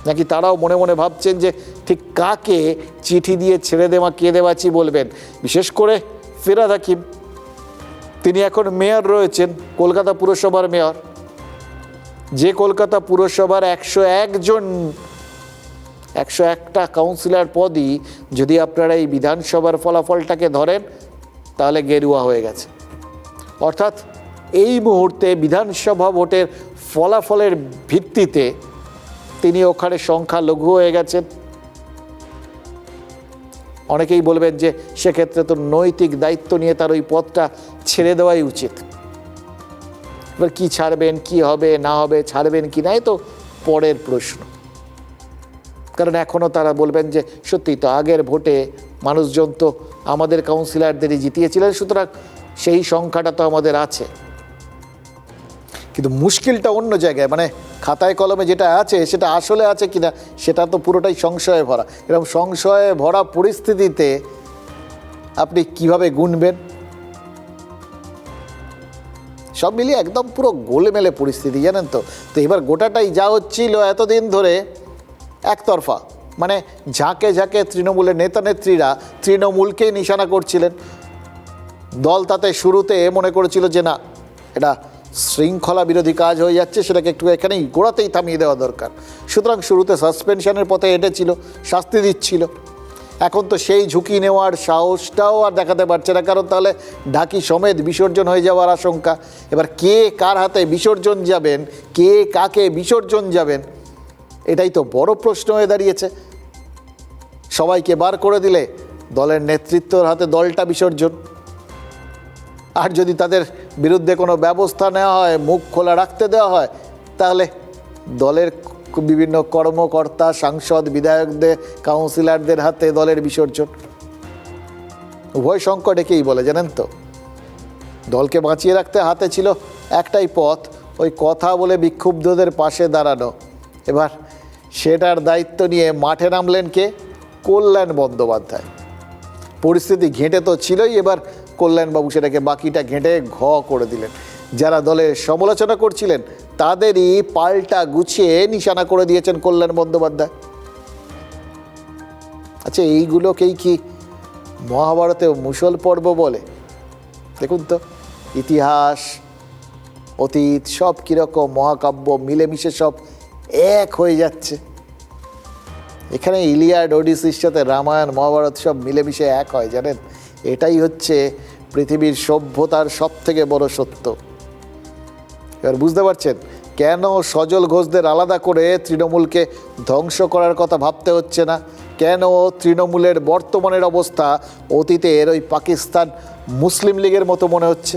নাকি তারাও মনে মনে ভাবছেন যে ঠিক কাকে চিঠি দিয়ে ছেড়ে দেওয়া কে দেওয়াছি বলবেন? বিশেষ করে ফিরহাদ হাকিম, তিনি এখন মেয়র রয়েছেন, কলকাতা পুরসভার মেয়র। যে কলকাতা পুরসভার 101টা কাউন্সিলর পদই যদি আপনারা এই বিধানসভার ফলাফলটাকে ধরেন তাহলে গেরুয়া হয়ে গেছে। অর্থাৎ এই মুহূর্তে বিধানসভা ভোটের ফলাফলের ভিত্তিতে তিনি ওখানে সংখ্যালঘু হয়ে গেছেন। অনেকেই বলবেন যে সেক্ষেত্রে তো নৈতিক দায়িত্ব নিয়ে তার ওই পদটা ছেড়ে দেওয়াই উচিত। এবার কি ছাড়বেন, কি হবে না হবে, ছাড়বেন কি না, তো পরের প্রশ্ন। কারণ এখনও তারা বলবেন যে সত্যি তো আগের ভোটে মানুষজন তো আমাদের কাউন্সিলরদেরই জিতিয়েছিলেন, সুতরাং সেই সংখ্যাটা তো আমাদের আছে। কিন্তু মুশকিলটা অন্য জায়গায়, মানে খাতায় কলমে যেটা আছে সেটা আসলে আছে কিনা সেটা তো পুরোটাই সংশয়ে ভরা। এরকম সংশয়ে ভরা পরিস্থিতিতে আপনি কিভাবে গুনবেন? সব মিলিয়ে একদম পুরো গোলমেলে পরিস্থিতি, জানেন তো। তো এবার গোটাটাই যা হচ্ছিল এতদিন ধরে একতরফা, মানে ঝাঁকে ঝাঁকে তৃণমূলের নেতা নেত্রীরা তৃণমূলকেই নিশানা করছিলেন। দল তাতে শুরুতে মনে করেছিল যে না, এটা শৃঙ্খলা বিরোধী কাজ হয়ে যাচ্ছে, সেটাকে একটু এখানেই গোড়াতেই থামিয়ে দেওয়া দরকার। সুতরাং শুরুতে সাসপেনশনের পথে হেঁটেছিল, শাস্তি দিচ্ছিল। এখন তো সেই ঝুঁকি নেওয়ার সাহসটাও আর দেখাতে পারছে না, কারণ তাহলে ঢাকি সমেত বিসর্জন হয়ে যাওয়ার আশঙ্কা। এবার কে কার হাতে বিসর্জন যাবেন, কে কাকে বিসর্জন যাবেন, এটাই তো বড় প্রশ্ন হয়ে দাঁড়িয়েছে। সবাইকে বার করে দিলে দলের নেতৃত্বর হাতে দলটা বিসর্জন। আর যদি তাদের বিরুদ্ধে কোনো ব্যবস্থা নেওয়া হয়, মুখ খোলা রাখতে দেওয়া হয়, তাহলে দলের বিভিন্ন কর্মকর্তা, সাংসদ, বিধায়কদের, কাউন্সিলরদের হাতে দলের বিসর্জন। উভয় সংকট একেই বলে, জানেন তো। দলকে বাঁচিয়ে রাখতে হাতে ছিল একটাই পথ, ওই কথা বলে বিক্ষুব্ধদের পাশে দাঁড়ানো। এবার সেটার দায়িত্ব নিয়ে মাঠে নামলেন কে? কল্যাণ বন্দ্যোপাধ্যায়। পরিস্থিতি ঘেঁটে তো ছিলই, এবার কল্যাণবাবু সেটাকে বাকিটা ঘেঁটে করে দিলেন। যারা দলের সমালোচনা করছিলেন তাদেরই পাল্টা গুছিয়ে নিশানা করে দিয়েছেন কল্যাণ বন্দ্যোপাধ্যায়। আচ্ছা, এইগুলোকেই কি মহাভারতে মুষল পর্ব বলে? দেখুন তো, ইতিহাস, অতীত সব কীরকম মহাকাব্য মিলেমিশে সব এক হয়ে যাচ্ছে। এখানে ইলিয়াড, ওডিসির সাথে রামায়ণ, মহাভারত সব মিলেমিশে এক হয়, জানেন। এটাই হচ্ছে পৃথিবীর সভ্যতার সব থেকে বড় সত্য। এবার বুঝতে পারছেন কেন সজল ঘোষদের আলাদা করে তৃণমূলকে ধ্বংস করার কথা ভাবতে হচ্ছে না, কেন তৃণমূলের বর্তমানের অবস্থা অতীতের ওই পাকিস্তান মুসলিম লীগের মতো মনে হচ্ছে।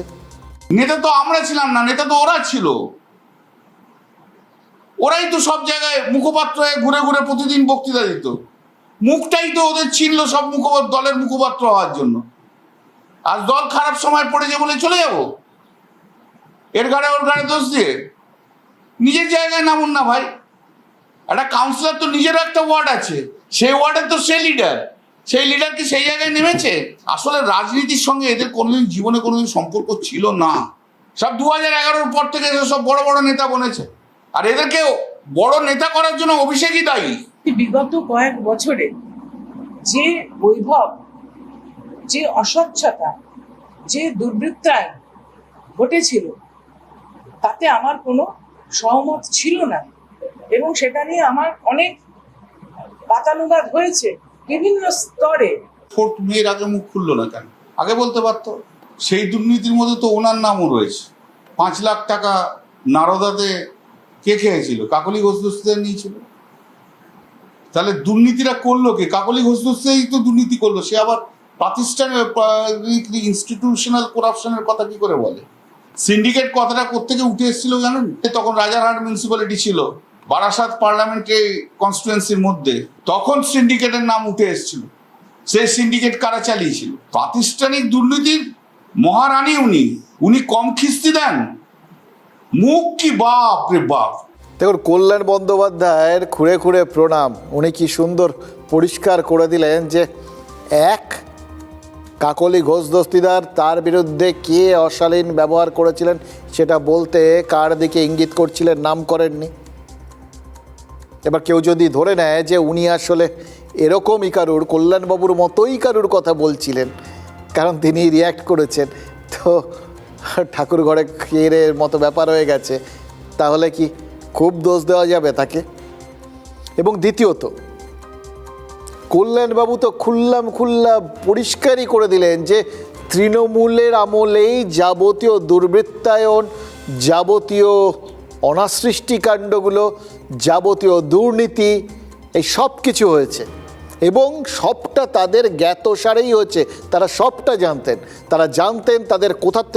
নেতা তো আমরা ছিলাম না, নেতা তো ওরা ছিল। ওরাই তো সব জায়গায় মুখপাত্র হয়ে ঘুরে ঘুরে প্রতিদিন বক্তৃতা দিত। মুখটাই তো ওদের ছিল সব দলের মুখপাত্র হওয়ার জন্য। আর দল খারাপ সময় পড়েছে বলে চলে যাব? এর ঘাড়ে ওর ঘাড়ে দোষ দিয়ে নিজের জায়গায় নামুন না ভাই। একটা কাউন্সিলর তো নিজেরও একটা ওয়ার্ড আছে, সেই ওয়ার্ডের তো সে লিডার, সেই লিডার কি সেই জায়গায় নেমেছে? আসলে রাজনীতির সঙ্গে এদের কোনোদিন জীবনে কোনোদিন সম্পর্ক ছিল না। সব 2011-র পর থেকে সব বড় বড় নেতা বনেছে, আর এদেরকে বড় নেতা করার জন্য অভিষেকই দায়ী। বিগত কয়েক বছরে যে বৈভব, যে অস্বচ্ছতা, যে দুর্বৃত্তায়ন ঘটেছিল তাতে আমার কোনো সহমত ছিল না, এবং সেটা নিয়ে আমার অনেক বাতানুবাদ হয়েছে বিভিন্ন স্তরে। ভোট মেয়ের আগে মুখ খুললো না কেন? আগে বলতে পারতো। সেই দুর্নীতির মধ্যে তো ওনার নামও রয়েছে। 5 লাখ টাকা নারদাতে কে খেয়েছিল? কাকলি ঘোষ দস্তিদার নিয়েছিল। তাহলে দুর্নীতিটা করলো কে? কাকলি ঘোষ দস্তিদারই তো দুর্নীতি করলো। সে আবার প্রাতিষ্ঠানিক ইনস্টিটিউশনাল করাপশনের কথা কি করে বলে? সিন্ডিকেট কথাটা কোত্থেকে উঠে এসেছিল জানেন? তখন রাজারহাট মিউনিসিপ্যালিটি ছিল বারাসাত পার্লামেন্টারি কনস্টিটুয়েন্সির মধ্যে, তখন সিন্ডিকেটের নাম উঠে এসেছিল। সেই সিন্ডিকেট কারা চালিয়েছিল? প্রাতিষ্ঠানিক দুর্নীতির মহারানী উনি কম খিস্তি দেন? মুখ কি বাপ রে বাপ! দেখুন, কল্যাণ বন্দ্যোপাধ্যায়ের খুঁড়ে খুঁড়ে প্রণাম। উনি কি সুন্দর পরিষ্কার করে দিলেন যে এক কাকলি ঘোষ দস্তিদার, তার বিরুদ্ধে কে অশালীন ব্যবহার করেছিলেন সেটা বলতে কার দিকে ইঙ্গিত করছিলেন নাম করেননি। এবার কেউ যদি ধরে নেয় যে উনি আসলে এরকমই কারুর, কল্যাণবাবুর মতোই কারুর কথা বলছিলেন, কারণ তিনি রিয়্যাক্ট করেছেন, তো ঠাকুর ঘরে খেয়ের মতো ব্যাপার হয়ে গেছে, তাহলে কি খুব দোষ দেওয়া যাবে তাকে? এবং দ্বিতীয়ত, কল্যাণবাবু তো খুল্লা পরিষ্কারই করে দিলেন যে তৃণমূলের আমলেই যাবতীয় দুর্বৃত্তায়ন, যাবতীয় অনাসৃষ্টিকাণ্ডগুলো, যাবতীয় দুর্নীতি, এই সব কিছু হয়েছে এবং সবটা তাদের জ্ঞাতসারেই হয়েছে। তারা সবটা জানতেন। তারা জানতেন তাদের কোথার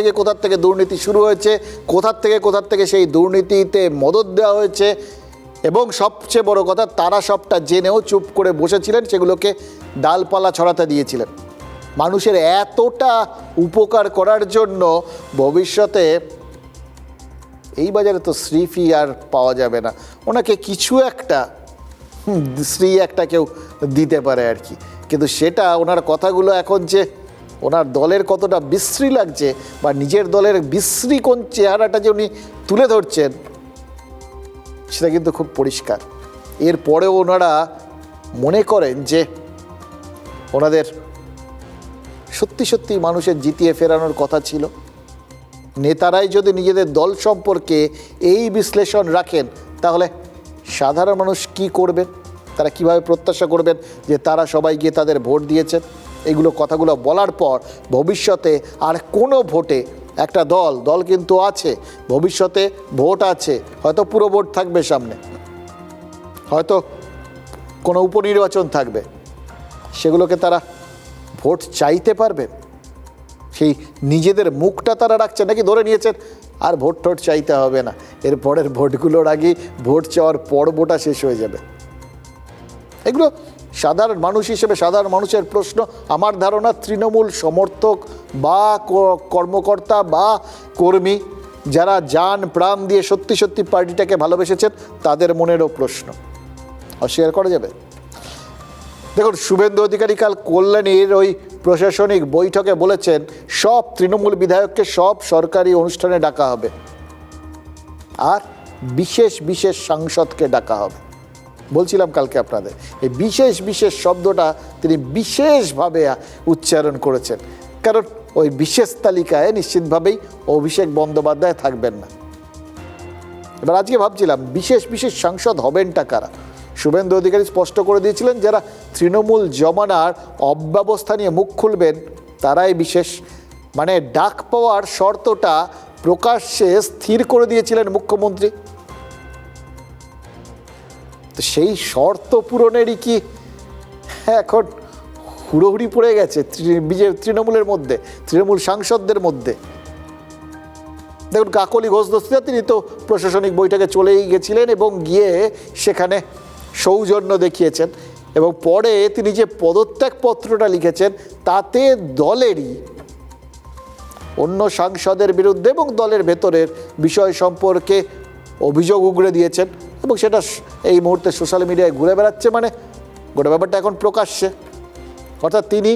থেকে দুর্নীতি শুরু হয়েছে, কোথার থেকে সেই দুর্নীতিতে মদত দেওয়া হয়েছে, এবং সবচেয়ে বড় কথা, তারা সবটা জেনেও চুপ করে বসেছিলেন, সেগুলোকে ডালপালা ছড়াতে দিয়েছিলেন। মানুষের এতটা উপকার করার জন্য ভবিষ্যতে এই বাজারে তো শ্রীফি আর পাওয়া যাবে না, ওনাকে কিছু একটা শ্রী একটা কেউ দিতে পারে আর কি। কিন্তু সেটা ওনার কথাগুলো এখন যে ওনার দলের কতটা বিশ্রী লাগছে, বা নিজের দলের বিশ্রী কোন চেহারাটা যে উনি তুলে ধরছেন, সেটা কিন্তু খুব পরিষ্কার। এরপরেও ওনারা মনে করেন যে ওনাদের সত্যি মানুষের জিতিয়ে ফেরানোর কথা ছিল। নেতারাই যদি নিজেদের দল সম্পর্কে এই বিশ্লেষণ রাখেন, তাহলে সাধারণ মানুষ কি করবেন? তারা কিভাবে প্রত্যাশা করবেন যে তারা সবাই গিয়ে তাদের ভোট দিয়েছেন? এগুলো কথাগুলো বলার পর ভবিষ্যতে আর কোনো ভোটে একটা দল কিন্তু আছে, ভবিষ্যতে ভোট আছে, হয়তো পুরো ভোট থাকবে সামনে, হয়তো কোনো উপনির্বাচন থাকবে, সেগুলোকে তারা ভোট চাইতে পারবেন? সেই নিজেদের মুখটা তারা রাখছেন নাকি ধরে নিয়েছেন আর ভোট চাইতে হবে না, এর পরের ভোটগুলোর আগেই ভোট চাওয়ার পর্বটা শেষ হয়ে যাবে? এগুলো সাধারণ মানুষ হিসেবে সাধারণ মানুষের প্রশ্ন। আমার ধারণা তৃণমূল সমর্থক বা কর্মকর্তা বা কর্মী যারা জান প্রাণ দিয়ে সত্যি পার্টিটাকে ভালোবেসেছেন, তাদের মনেরও প্রশ্ন অস্বীকার করা যাবে? দেখুন, শুভেন্দু অধিকারী কাল কল্যাণীর ওই প্রশাসনিক বৈঠকে বলেছেন সব তৃণমূল বিধায়ককে সব সরকারি অনুষ্ঠানে ডাকা হবে আর বিশেষ সাংসদকে ডাকা হবে। বলছিলাম কালকে আপনাদের, এই বিশেষ শব্দটা তিনি বিশেষভাবে উচ্চারণ করেছেন, কারণ ওই বিশেষ তালিকায় নিশ্চিতভাবেই অভিষেক বন্দ্যোপাধ্যায় থাকবেন না। এবার আজকে ভাবছিলাম বিশেষ সাংসদ হবেনটা কারা? শুভেন্দু অধিকারী স্পষ্ট করে দিয়েছিলেন যারা তৃণমূল জমানার অব্যবস্থা নিয়ে মুখ খুলবেন তারাই বিশেষ, মানে ডাক পাওয়ার শর্তটা প্রকাশ্যে স্থির করে দিয়েছিলেন মুখ্যমন্ত্রী। তো সেই শর্ত পূরণেরই কি এখন হুড়োহুড়ি পড়ে গেছে তৃণমূলের মধ্যে, তৃণমূল সাংসদদের মধ্যে? দেখুন, কাকলি ঘোষ দস্তিদার তিনি তো প্রশাসনিক বৈঠকে চলেই গেছিলেন এবং গিয়ে সেখানে সৌজন্য দেখিয়েছেন, এবং পরে তিনি যে পদত্যাগপত্রটা লিখেছেন তাতে দলেরই অন্য সাংসদের বিরুদ্ধে এবং দলের ভেতরের বিষয় সম্পর্কে অভিযোগ উগড়ে দিয়েছেন, এবং সেটা এই মুহূর্তে সোশ্যাল মিডিয়ায় ঘুরে বেড়াচ্ছে, মানে গোটা ব্যাপারটা এখন প্রকাশ্যে। অর্থাৎ তিনি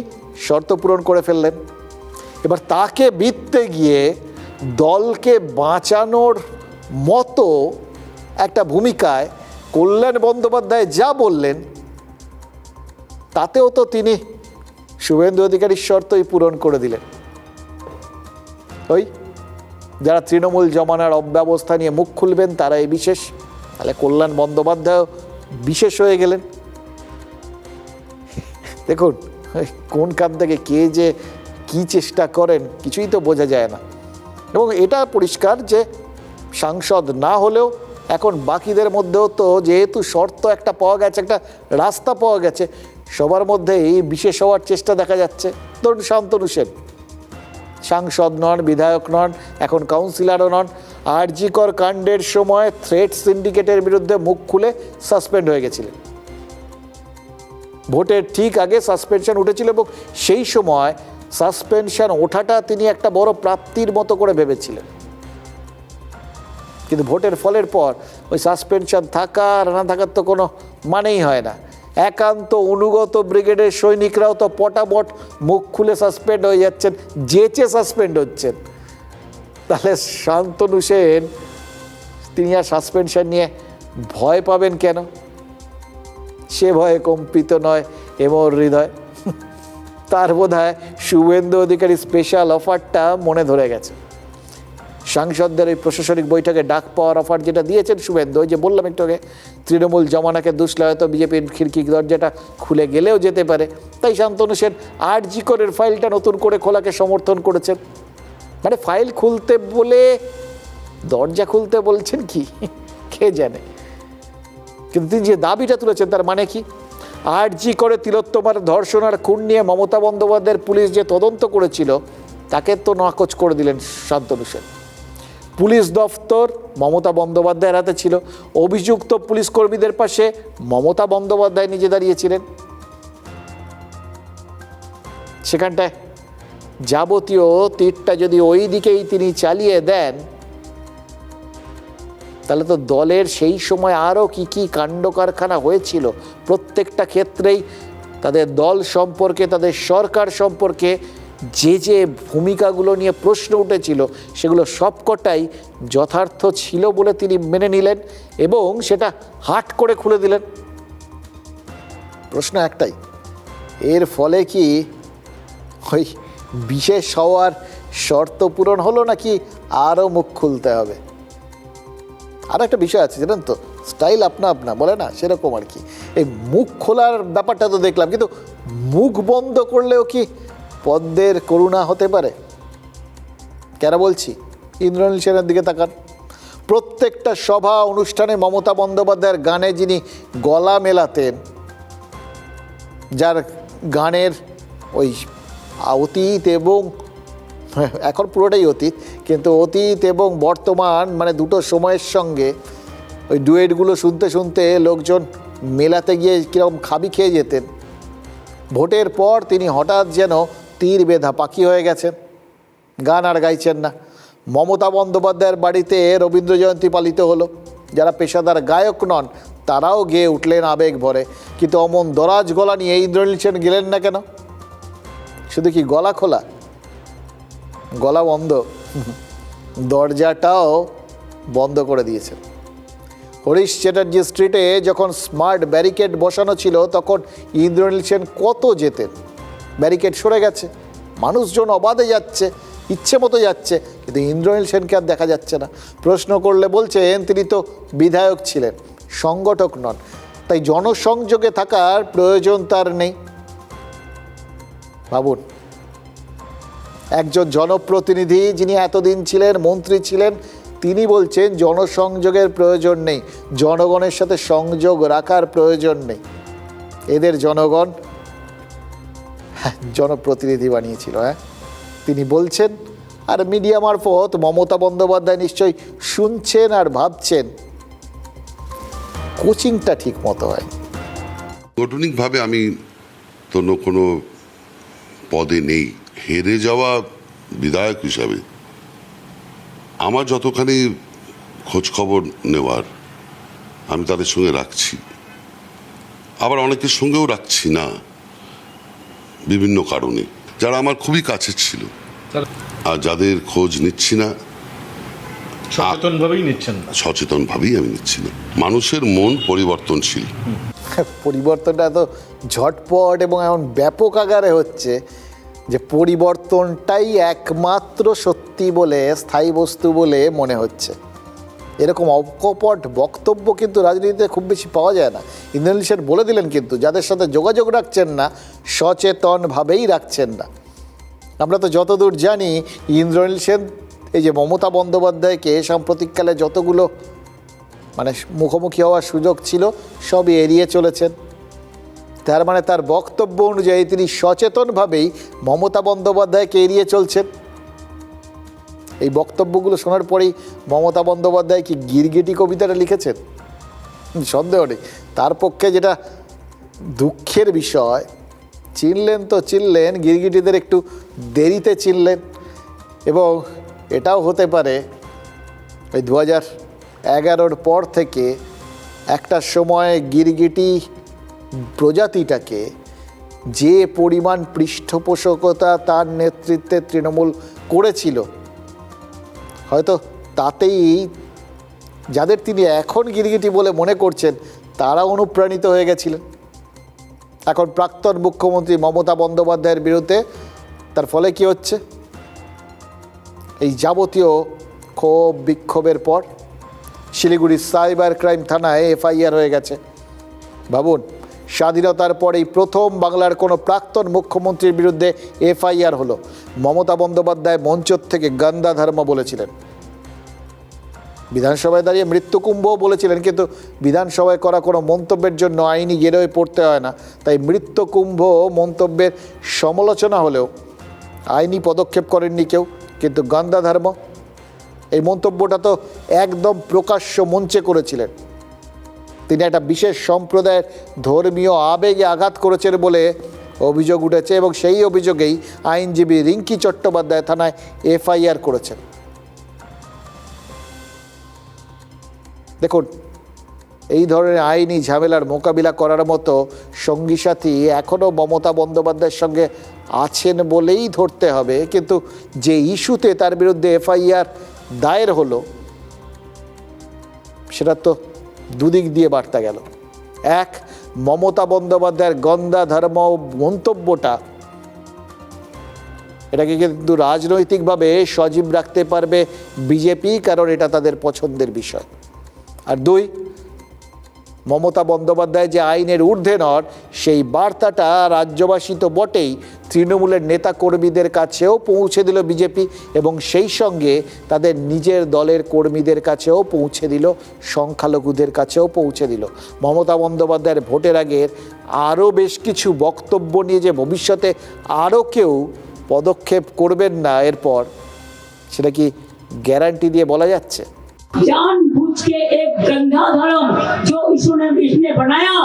শর্ত পূরণ করে ফেললেন। এবার তাকে বিততে গিয়ে দলকে বাঁচানোর মতো একটা ভূমিকায় কল্যাণ বন্দ্যোপাধ্যায় যা বললেন, তাতেও তো তিনি শুভেন্দু অধিকারীর শর্তই পূরণ করে দিলেন। ওই যারা তৃণমূল জমানার অব্যবস্থা নিয়ে মুখ খুলবেন তারাই বিশেষ, তাহলে কল্যাণ বন্দ্যোপাধ্যায় বিশেষ হয়ে গেলেন। দেখুন, কোন কান থেকে কে যে কি চেষ্টা করেন কিছুই তো বোঝা যায় না। এবং এটা পরিষ্কার যে সাংসদ না হলেও এখন বাকিদের মধ্যেও তো যেহেতু শর্ত একটা পাওয়া গেছে, একটা রাস্তা পাওয়া গেছে, সবার মধ্যেই বিশেষ হওয়ার চেষ্টা দেখা যাচ্ছে। ধরুন শান্তনু সেন সাংসদ নন, বিধায়ক নন, এখন কাউন্সিলরও নন, আরজিকর কাণ্ডের সময় থ্রেট সিন্ডিকেটের বিরুদ্ধে মুখ খুলে সাসপেন্ড হয়ে গেছিলেন। ভোটের ঠিক আগে সাসপেনশন উঠেছিল এবং সেই সময় সাসপেনশন ওঠাটা তিনি একটা বড় প্রাপ্তির মতো করে ভেবেছিলেন। কিন্তু ভোটের ফলের পর ওই সাসপেনশন থাকা আর না থাকার তো কোনো মানেই হয় না। একান্ত অনুগত ব্রিগেডের সৈনিকরাও তো পটাপট মুখ খুলে সাসপেন্ড হয়ে যাচ্ছেন, যেচে সাসপেন্ড হচ্ছেন। তাহলে শান্তনু সেন তিনি আর সাসপেনশন নিয়ে ভয় পাবেন কেন? সে ভয়ে কম্পিত নয় এমর হৃদয়। তার বোধহয় শুভেন্দু অধিকারী স্পেশাল অফারটা মনে ধরে গেছে। সাংসদদের ওই প্রশাসনিক বৈঠকে ডাক পাওয়ার অফার যেটা দিয়েছেন শুভেন্দু, ওই যে বললাম একটু আগে, তৃণমূল জমানাকে দুষলে হয়তো বিজেপির খিড়কি দরজাটা খুলে গেলেও যেতে পারে। তাই শান্তনু সেন আরজিকরের ফাইলটা নতুন করে খোলাকে সমর্থন করেছেন। মানে ফাইল খুলতে বলে দরজা খুলতে বলছেন কি কে জানে। কিন্তু তিনি যে দাবিটা তুলেছেন তার মানে কি? আরজিকরে তিলোত্তমার ধর্ষণ আর খুন নিয়ে মমতা বন্দ্যোপাধ্যায়ের পুলিশ যে তদন্ত করেছিল তাকে তো নাকচ করে দিলেন শান্তনু সেন। পুলিশ দফতর মমতা বন্দ্যোপাধ্যায়ের হাতে ছিল, অভিযুক্ত পুলিশ কর্মীদের পাশে মমতা বন্দ্যোপাধ্যায় নিজে দাঁড়িয়েছিলেন। সেখানটায় যাবতীয় তীরটা যদি ওই দিকেই তিনি চালিয়ে দেন, তাহলে তো দলের সেই সময় আরও কি কি কাণ্ড কারখানা হয়েছিল, প্রত্যেকটা ক্ষেত্রেই তাদের দল সম্পর্কে, তাদের সরকার সম্পর্কে যে যে ভূমিকাগুলো নিয়ে প্রশ্ন উঠেছিল সেগুলো সবকটাই যথার্থ ছিল বলে তিনি মেনে নিলেন এবং সেটা হাট করে খুলে দিলেন। প্রশ্ন একটাই, এর ফলে কি ওই বিশেষ হওয়ার শর্ত পূরণ হলো নাকি আরও মুখ খুলতে হবে? আর একটা বিষয় আছে জানেন তো, স্টাইল আপনা আপনা বলে না, সেরকম আর কি। এই মুখ খোলার ব্যাপারটা তো দেখলাম, কিন্তু মুখ বন্ধ করলেও কি পদ্মের করুণা হতে পারে? কেন বলছি? ইন্দ্রনীল সেনের দিকে তাকান। প্রত্যেকটা সভা অনুষ্ঠানে মমতা বন্দ্যোপাধ্যায়ের গানে যিনি গলা মেলাতেন, যার গানের ওই অতীত এবং এখন পুরোটাই অতীত, কিন্তু অতীত এবং বর্তমান মানে দুটো সময়ের সঙ্গে ওই ডুয়েটগুলো শুনতে শুনতে লোকজন মেলাতে গিয়ে কীরকম খাবি খেয়ে যেতেন, ভোটের পর তিনি হঠাৎ যেন তীর বেধা পাখি হয়ে গেছেন, গান আর গাইছেন না। মমতা বন্দ্যোপাধ্যায়ের বাড়িতে রবীন্দ্র জয়ন্তী পালিত হলো, যারা পেশাদার গায়ক নন তারাও গেয়ে উঠলেন আবেগ ভরে, কিন্তু অমন দরাজ গলা নিয়ে ইন্দ্রনীল সেন গেলেন না কেন? শুধু কি গলা খোলা? গলা বন্ধ, দরজাটাও বন্ধ করে দিয়েছে। হরিশ চ্যাটার্জি স্ট্রিটে যখন স্মার্ট ব্যারিকেড বসানো ছিল তখন ইন্দ্রনীল সেন কত যেতেন। ব্যারিকেড সরে গেছে, মানুষজন অবাধে যাচ্ছে, ইচ্ছে মতো যাচ্ছে, কিন্তু ইন্দ্রনীল সেনকে আর দেখা যাচ্ছে না। প্রশ্ন করলে বলছেন তিনি তো বিধায়ক ছিলেন, সংগঠক নন, তাই জনসংযোগে থাকার প্রয়োজন তার নেই। ভাবুন, একজন জনপ্রতিনিধি যিনি এতদিন ছিলেন, মন্ত্রী ছিলেন, তিনি বলছেন জনসংযোগের প্রয়োজন নেই, জনগণের সাথে সংযোগ রাখার প্রয়োজন নেই। এদের জনগণ জনপ্রতিনিধি বানিয়েছিল। তিনি বলছেন, আর মিডিয়া মারফত মমতা বন্দ্যোপাধ্যায় নিশ্চয়ই শুনছেন আর ভাবছেন কোচিংটা ঠিক মতো হয়। সাংগঠনিকভাবে আমি তো কোনো পদে নেই, হেরে যাওয়া বিধায়ক হিসাবে আমার যতখানি খোঁজ খবর নেওয়ার আমি তাদের সঙ্গে রাখছি, আবার অনেকের সঙ্গেও রাখছি না বিভিন্ন কারণে, যারা আমার খুবই কাছের ছিল, আর যাদের খোঁজ নিচ্ছি না সচেতনভাবেই নিচ্ছেন না। সচেতনভাবেই আমি নিচ্ছি না। মানুষের মন পরিবর্তনশীল, পরিবর্তনটা এত ঝটপট এবং এমন ব্যাপক আকারে হচ্ছে যে পরিবর্তনটাই একমাত্র সত্যি বলে, স্থায়ী বস্তু বলে মনে হচ্ছে। এরকম অকপট বক্তব্য কিন্তু রাজনীতিতে খুব বেশি পাওয়া যায় না। ইন্দ্রনীল সেন বলে দিলেন কিন্তু যাদের সাথে যোগাযোগ রাখছেন না সচেতনভাবেই রাখছেন না। আমরা তো যতদূর জানি ইন্দ্রনীল সেন এই যে মমতা বন্দ্যোপাধ্যায়কে সাম্প্রতিককালে যতগুলো মানে মুখোমুখি হওয়ার সুযোগ ছিল সবই এড়িয়ে চলেছেন। তার মানে তার বক্তব্য অনুযায়ী তিনি সচেতনভাবেই মমতা বন্দ্যোপাধ্যায়কে এড়িয়ে চলছেন। এই বক্তব্যগুলো শোনার পরেই মমতা বন্দ্যোপাধ্যায় কি গিরগিটি কবিতাটা লিখেছেন? সন্দেহ নেই। তার পক্ষে যেটা দুঃখের বিষয়, চিনলেন তো চিনলেন, গিরগিটিদের একটু দেরিতে চিনলেন। এবং এটাও হতে পারে ওই 2011-র পর থেকে একটা সময় গিরগিটি প্রজাতিটাকে যে পরিমাণ পৃষ্ঠপোষকতা তার নেতৃত্বে তৃণমূল করেছিল, হয়তো তাতেই যাদের তিনি এখন গিরগিটি বলে মনে করছেন তারা অনুপ্রাণিত হয়ে গেছিলেন। এখন প্রাক্তন মুখ্যমন্ত্রী মমতা বন্দ্যোপাধ্যায়ের বিরুদ্ধে তার ফলে কি হচ্ছে? এই যাবতীয় ক্ষোভ বিক্ষোভের পর শিলিগুড়ির সাইবার ক্রাইম থানায় এফআইআর হয়ে গেছে। ভাবুন, স্বাধীনতার পরেই প্রথম বাংলার কোনো প্রাক্তন মুখ্যমন্ত্রীর বিরুদ্ধে এফআইআর হলো। মমতা বন্দ্যোপাধ্যায় মঞ্চ থেকে গন্দা ধর্ম বলেছিলেন, বিধানসভায় দাঁড়িয়ে মৃত্যুকুম্ভও বলেছিলেন, কিন্তু বিধানসভায় করা কোনো মন্তব্যের জন্য আইনি গেরোয় পড়তে হয় না। তাই মৃত্যুকুম্ভ মন্তব্যের সমালোচনা হলেও আইনি পদক্ষেপ করেননি কেউ। কিন্তু গন্দা ধর্ম এই মন্তব্যটা তো একদম প্রকাশ্য মঞ্চে করেছিলেন। তিনি একটা বিশেষ সম্প্রদায়ের ধর্মীয় আবেগে আঘাত করেছেন বলে অভিযোগ উঠেছে এবং সেই অভিযোগেই আইনজীবী রিঙ্কি চট্টোপাধ্যায় থানায় এফআইআর করেছেন। দেখুন, এই ধরনের আইনি ঝামেলার মোকাবিলা করার মতো সঙ্গী সাথী এখনও মমতা বন্দ্যোপাধ্যায়ের সঙ্গে আছেন বলেই ধরতে হবে। কিন্তু যে ইস্যুতে তার বিরুদ্ধে এফআইআর দায়ের হলো সেটা তো দুদিক দিয়ে বার্তা গেল। এক, মমতা বন্দ্যোপাধ্যায়ের গন্দা ধর্ম মন্তব্যটা এটাকে কিন্তু রাজনৈতিকভাবে সজীব রাখতে পারবে বিজেপি, কারণ এটা তাদের পছন্দের বিষয়। আর দুই, মমতা বন্দ্যোপাধ্যায় যে আইনের ঊর্ধ্বে নন সেই বার্তাটা রাজ্যবাসী তো বটেই, তৃণমূলের নেতা কর্মীদের কাছেও পৌঁছে দিল বিজেপি এবং সেই সঙ্গে তাদের নিজের দলের কর্মীদের কাছেও পৌঁছে দিল, সংখ্যালঘুদের কাছেও পৌঁছে দিল। মমতা বন্দ্যোপাধ্যায়ের ভোটের আগের আরও বেশ কিছু বক্তব্য নিয়ে যে ভবিষ্যতে আরও কেউ পদক্ষেপ করবেন না এরপর, সেটা কি গ্যারান্টি দিয়ে বলা যাচ্ছে? जानबूझ के एक गंदा धर्म जो इसने बनाया,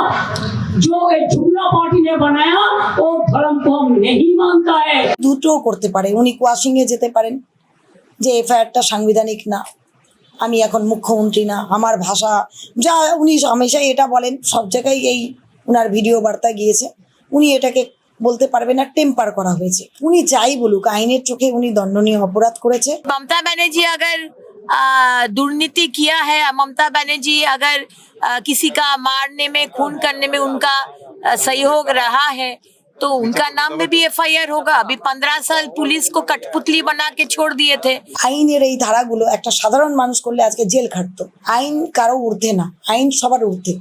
जो एक जुमला पार्टी ने बनाया, वो धर्म को हम नहीं मानता है। দুটো করতে পারে, উনি কোয়াশিং এ যেতে পারেন যে এফআইআরটা সাংবিধানিক না, আমি এখন মুখ্যমন্ত্রী না, আমার ভাষা যা উনি হামেশাই এটা বলেন, সব জায়গায় এই উনার ভিডিও বার্তা গিয়েছে, উনি এটাকে বলতে পারবে না টেম্পার করা হয়েছে। উনি যাই বলুক, আইনের চোখে উনি দণ্ডনীয় অপরাধ করেছে। ममता बनर्जी अगर दुर्नीति किया है, ममता बनर्जी अगर किसी का मारने में, खून करने में उनका सहयोग रहा है, तो उनका नाम में भी एफआईआर होगा। अभी 15 साल पुलिस को कठपुतली बना के छोड़ दिए थे। আইনের এই ধারাগুলো একটা সাধারণ মানুষ করলে আজকে জেল খাটতো। আইন কারো ঊর্ধ্বে না, আইন সবার ঊর্ধ্বে।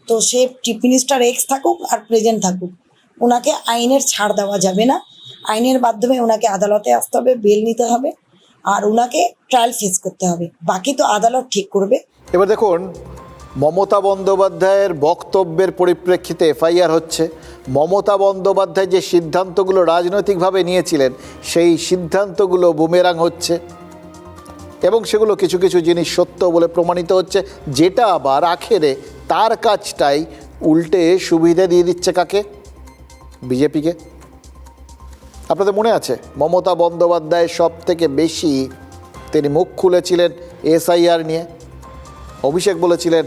তো সে চিফ মিনিস্টার এক্স থাকুক আর প্রেজেন্ট থাকুক, ওনাকে আইনের ছাড় দেওয়া যাবে না। আইনের মাধ্যমে ওনাকে আদালতে আসতে হবে, বেল নিতে হবে আর ওনাকে ট্রায়াল ফেস করতে হবে, বাকি তো আদালত ঠিক করবে। এবার দেখুন, মমতা বন্দ্যোপাধ্যায়ের বক্তব্যের পরিপ্রেক্ষিতে এফআইআর হচ্ছে। মমতা বন্দ্যোপাধ্যায় যে সিদ্ধান্তগুলো রাজনৈতিকভাবে নিয়েছিলেন সেই সিদ্ধান্তগুলো বুমেরাং হচ্ছে এবং সেগুলো কিছু কিছু জিনিস সত্য বলে প্রমাণিত হচ্ছে, যেটা আবার আখেরে তার কাজটাই উল্টে সুবিধা দিয়ে দিচ্ছে কাকে? বিজেপিকে। আপনাদের মনে আছে মমতা বন্দ্যোপাধ্যায় সব থেকে বেশি তিনি মুখ খুলেছিলেন এসআইআর নিয়ে। অভিষেক বলেছিলেন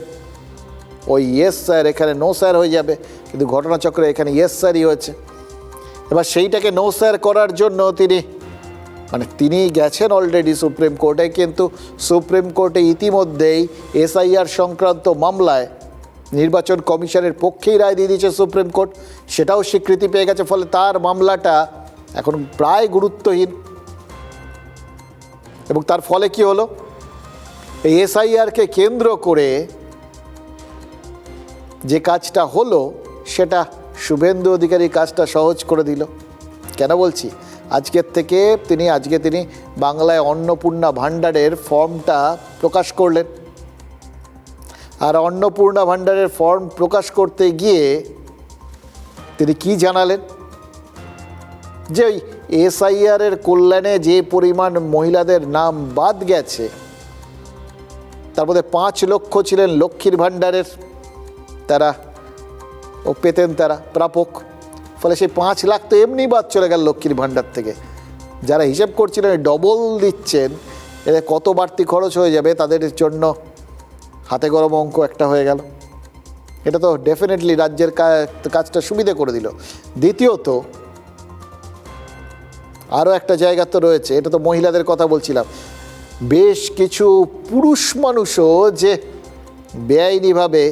ওই ইয়েস স্যার, এখানে নো স্যার হয়ে যাবে, কিন্তু ঘটনাচক্রে এখানে ইয়েস স্যারই হয়েছে। এবার সেইটাকে নো স্যার করার জন্য তিনি গেছেন অলরেডি সুপ্রিম কোর্টে, কিন্তু সুপ্রিম কোর্টে ইতিমধ্যেই এসআইআর সংক্রান্ত মামলায় নির্বাচন কমিশনের পক্ষেই রায় দিয়ে দিয়েছে সুপ্রিম কোর্ট, সেটাও স্বীকৃতি পেয়ে গেছে। ফলে তার মামলাটা এখন প্রায় গুরুত্বহীন। এবং তার ফলে কি হলো? এই এসআইআরকে কেন্দ্র করে যে কাজটা হলো সেটা শুভেন্দু অধিকারী কাজটা সহজ করে দিল। কেন বলছি, আজকে তিনি বাংলায় অন্নপূর্ণা ভাণ্ডারের ফর্মটা প্রকাশ করলেন। আর অন্নপূর্ণা ভাণ্ডারের ফর্ম প্রকাশ করতে গিয়ে তিনি কি জানালেন, যে ওই এসআইআরের কল্যাণে যে পরিমাণ মহিলাদের নাম বাদ গেছে তার মধ্যে 5 লক্ষ ছিলেন লক্ষ্মীর ভাণ্ডারের তারা প্রাপক। ফলে সেই 5 লাখ তো এমনি বাদ চলে গেল লক্ষ্মীর ভাণ্ডার থেকে। যারা হিসেব করছিলেন ডবল দিচ্ছেন, এতে কত বাড়তি খরচ হয়ে যাবে তাদের জন্য হাতে গরম অঙ্ক একটা হয়ে গেল। এটা তো ডেফিনেটলি রাজ্যের কাজটা সুবিধে করে দিল। দ্বিতীয়ত আরও একটা জায়গা তো রয়েছে, এটা তো মহিলাদের কথা বলছিলাম, বেশ কিছু পুরুষ মানুষও যে বেআইনিভাবে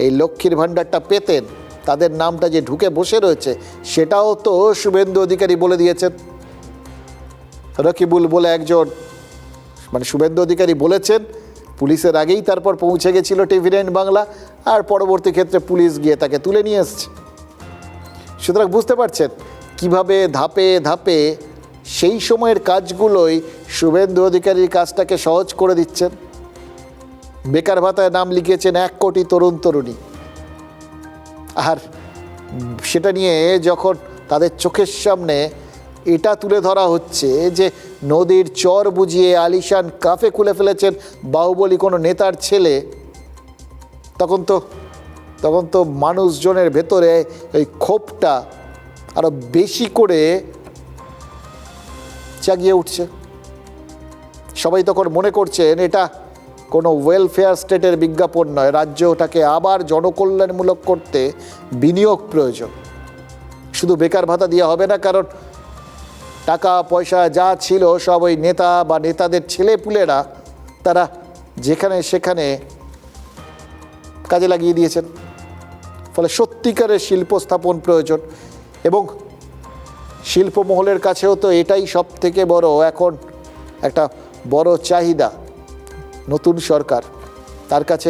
এই লক্ষ্মীর ভাণ্ডারটা পেতেন, তাদের নামটা যে ঢুকে বসে রয়েছে সেটাও তো শুভেন্দু অধিকারী বলে দিয়েছেন। রকিবুল বলে একজন, মানে শুভেন্দু অধিকারী বলেছেন, পুলিশের আগেই তারপর পৌঁছে গেছিল TV9 বাংলা, আর পরবর্তী ক্ষেত্রে পুলিশ গিয়ে তাকে তুলে নিয়ে এসছে। সুতরাং বুঝতে পারছেন কিভাবে ধাপে ধাপে সেই সময়ের কাজগুলোই শুভেন্দু অধিকারীর কাজটাকে সহজ করে দিচ্ছেন। বেকার ভাতায় নাম লিখিয়েছেন 1 কোটি তরুণ তরুণী, আর সেটা নিয়ে যখন তাদের চোখের সামনে এটা তুলে ধরা হচ্ছে যে নদীর চর বুঝিয়ে আলিশান কাফে খুলে ফেলেছেন বাহুবলী কোনো নেতার ছেলে, তখন তো মানুষজনের ভেতরে এই ক্ষোভটা আরো বেশি করে জাগিয়ে উঠছে। সবাই তখন মনে করছেন এটা কোনো ওয়েলফেয়ার স্টেটের বিজ্ঞাপন নয়, রাজ্যটাকে আবার জনকল্যাণমূলক করতে বিনিয়োগ প্রয়োজন। শুধু বেকার ভাতা দিয়ে হবে না, কারণ টাকা পয়সা যা ছিল সব ওই নেতা বা নেতাদের ছেলেপুলেরা তারা যেখানে সেখানে কাজে লাগিয়ে দিয়েছেন। ফলে সত্যিকারের শিল্প স্থাপন প্রয়োজন, এবং শিল্পমহলের কাছেও তো এটাই সব থেকে বড় এখন একটা বড় চাহিদা। নতুন সরকার, তার কাছে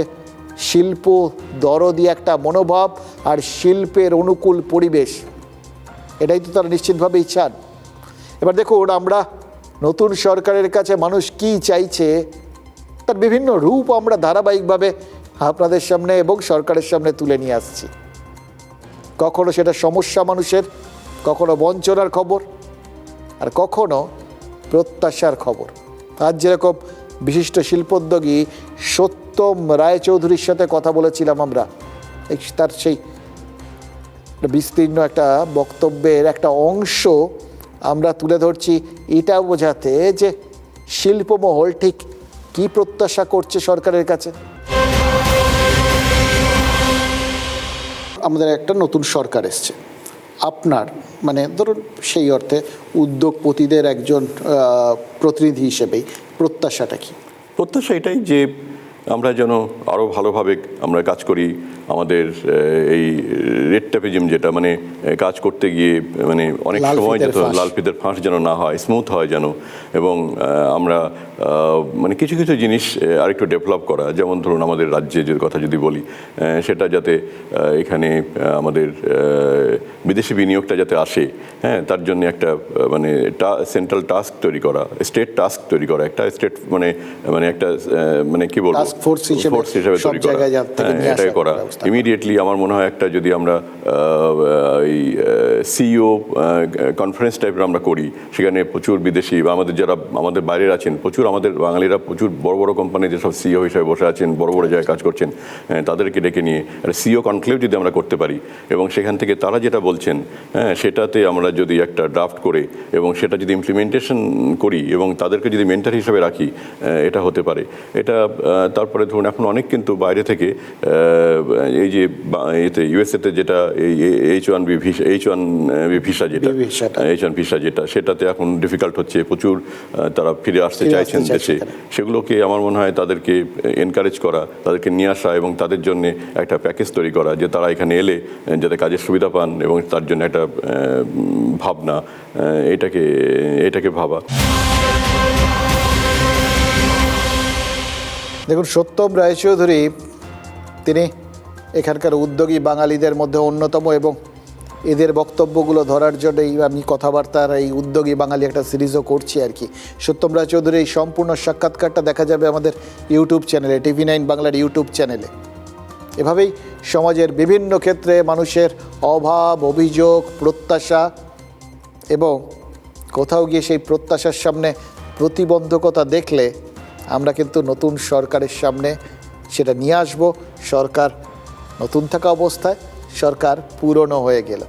শিল্প দরদি একটা মনোভাব আর শিল্পের অনুকূল পরিবেশ, এটাই তো তারা নিশ্চিতভাবেই চান। এবার দেখুন, আমরা নতুন সরকারের কাছে মানুষ কি চাইছে তার বিভিন্ন রূপ আমরা ধারাবাহিকভাবে আপনাদের সামনে এবং সরকারের সামনে তুলে নিয়ে আসছি। কখনো সেটা সমস্যা মানুষের, কখনো বঞ্চনার খবর, আর কখনো প্রত্যাশার খবর। আজ যেরকম বিশিষ্ট শিল্পোদ্যোগী সত্যম রায়চৌধুরীর সাথে কথা বলেছিলাম আমরা, তার সেই বিস্তীর্ণ একটা বক্তব্যের একটা অংশ আমরা তুলে ধরছি, এটা বোঝাতে যে শিল্পমহল ঠিক কি প্রত্যাশা করছে সরকারের কাছে। আমাদের একটা নতুন সরকার এসছে, আপনার মানে ধরুন সেই অর্থে উদ্যোগপতিদের একজন প্রতিনিধি হিসেবেই প্রত্যাশাটা কি? প্রত্যাশা এটাই যে আমরা যেন আরও ভালোভাবে আমরা কাজ করি। আমাদের এই রেড ট্যাপিজম যেটা মানে কাজ করতে গিয়ে মানে অনেক সময় যেত লাল ফিতের ফাঁস যেন না হয়, স্মুথ হয় যেন, এবং আমরা মানে কিছু কিছু জিনিস আরেকটু ডেভেলপ করা। যেমন ধরুন আমাদের রাজ্যের কথা যদি বলি, সেটা যাতে এখানে আমাদের বিদেশি বিনিয়োগটা যাতে আসে, হ্যাঁ, তার জন্য একটা মানে সেন্ট্রাল টাস্ক তৈরি করা, স্টেট টাস্ক তৈরি করা, একটা স্টেট মানে একটা মানে কি বলবো ফোর্স হিসেবে তৈরি করা, এটাই করা ইমিডিয়েটলি। আমার মনে হয় একটা যদি আমরা এই সিইও কনফারেন্স টাইপের আমরা করি, সেখানে প্রচুর বিদেশি বা আমাদের যারা আমাদের বাইরের আছেন, প্রচুর আমাদের বাঙালিরা প্রচুর বড় বড় কোম্পানি যেসব সিইও হিসেবে বসে আছেন, বড় বড় জায়গায় কাজ করছেন, তাদেরকে ডেকে নিয়ে একটা সিইও কনক্লেভ যদি আমরা করতে পারি, এবং সেখান থেকে তারা যেটা বলছেন, হ্যাঁ, সেটাতে আমরা যদি একটা ড্রাফট করে এবং সেটা যদি ইমপ্লিমেন্টেশন করি এবং তাদেরকে যদি মেন্টর হিসেবে রাখি, এটা হতে পারে। এটা তারপরে ধরুন এখন অনেক কিন্তু বাইরে থেকে এই যে এতে ইউএসএতে যেটা এই H1B ভিসা যেটা সেটাতে এখন ডিফিকাল্ট হচ্ছে, প্রচুর তারা ফিরে আসতে চাইছেন দেশে। সেগুলোকে আমার মনে হয় তাদেরকে এনকারেজ করা, তাদেরকে নিয়ে আসা এবং তাদের জন্য একটা প্যাকেজ তৈরি করা, যে তারা এখানে এলে যাতে কাজের সুবিধা পান এবং তার জন্য একটা ভাবনা, এটাকে ভাবা। দেখুন, সত্যম রায়চৌধুরী তিনি এখানকার উদ্যোগী বাঙালিদের মধ্যে অন্যতম, এবং এদের বক্তব্যগুলো ধরার জন্যই আমি কথাবার্তার এই উদ্যোগী বাঙালি একটা সিরিজও করছি আর কি। সত্যম রায়চৌধুরীর এই সম্পূর্ণ সাক্ষাৎকারটা দেখা যাবে আমাদের ইউটিউব চ্যানেলে, TV9 বাংলার ইউটিউব চ্যানেলে। এভাবেই সমাজের বিভিন্ন ক্ষেত্রে মানুষের অভাব, অভিযোগ, প্রত্যাশা এবং কোথাও গিয়ে সেই প্রত্যাশার সামনে প্রতিবন্ধকতা দেখলে আমরা কিন্তু নতুন সরকারের সামনে সেটা নিয়ে আসব। সরকার নতুন থাকা অবস্থায়, সরকার পুরনো হয়ে গেল।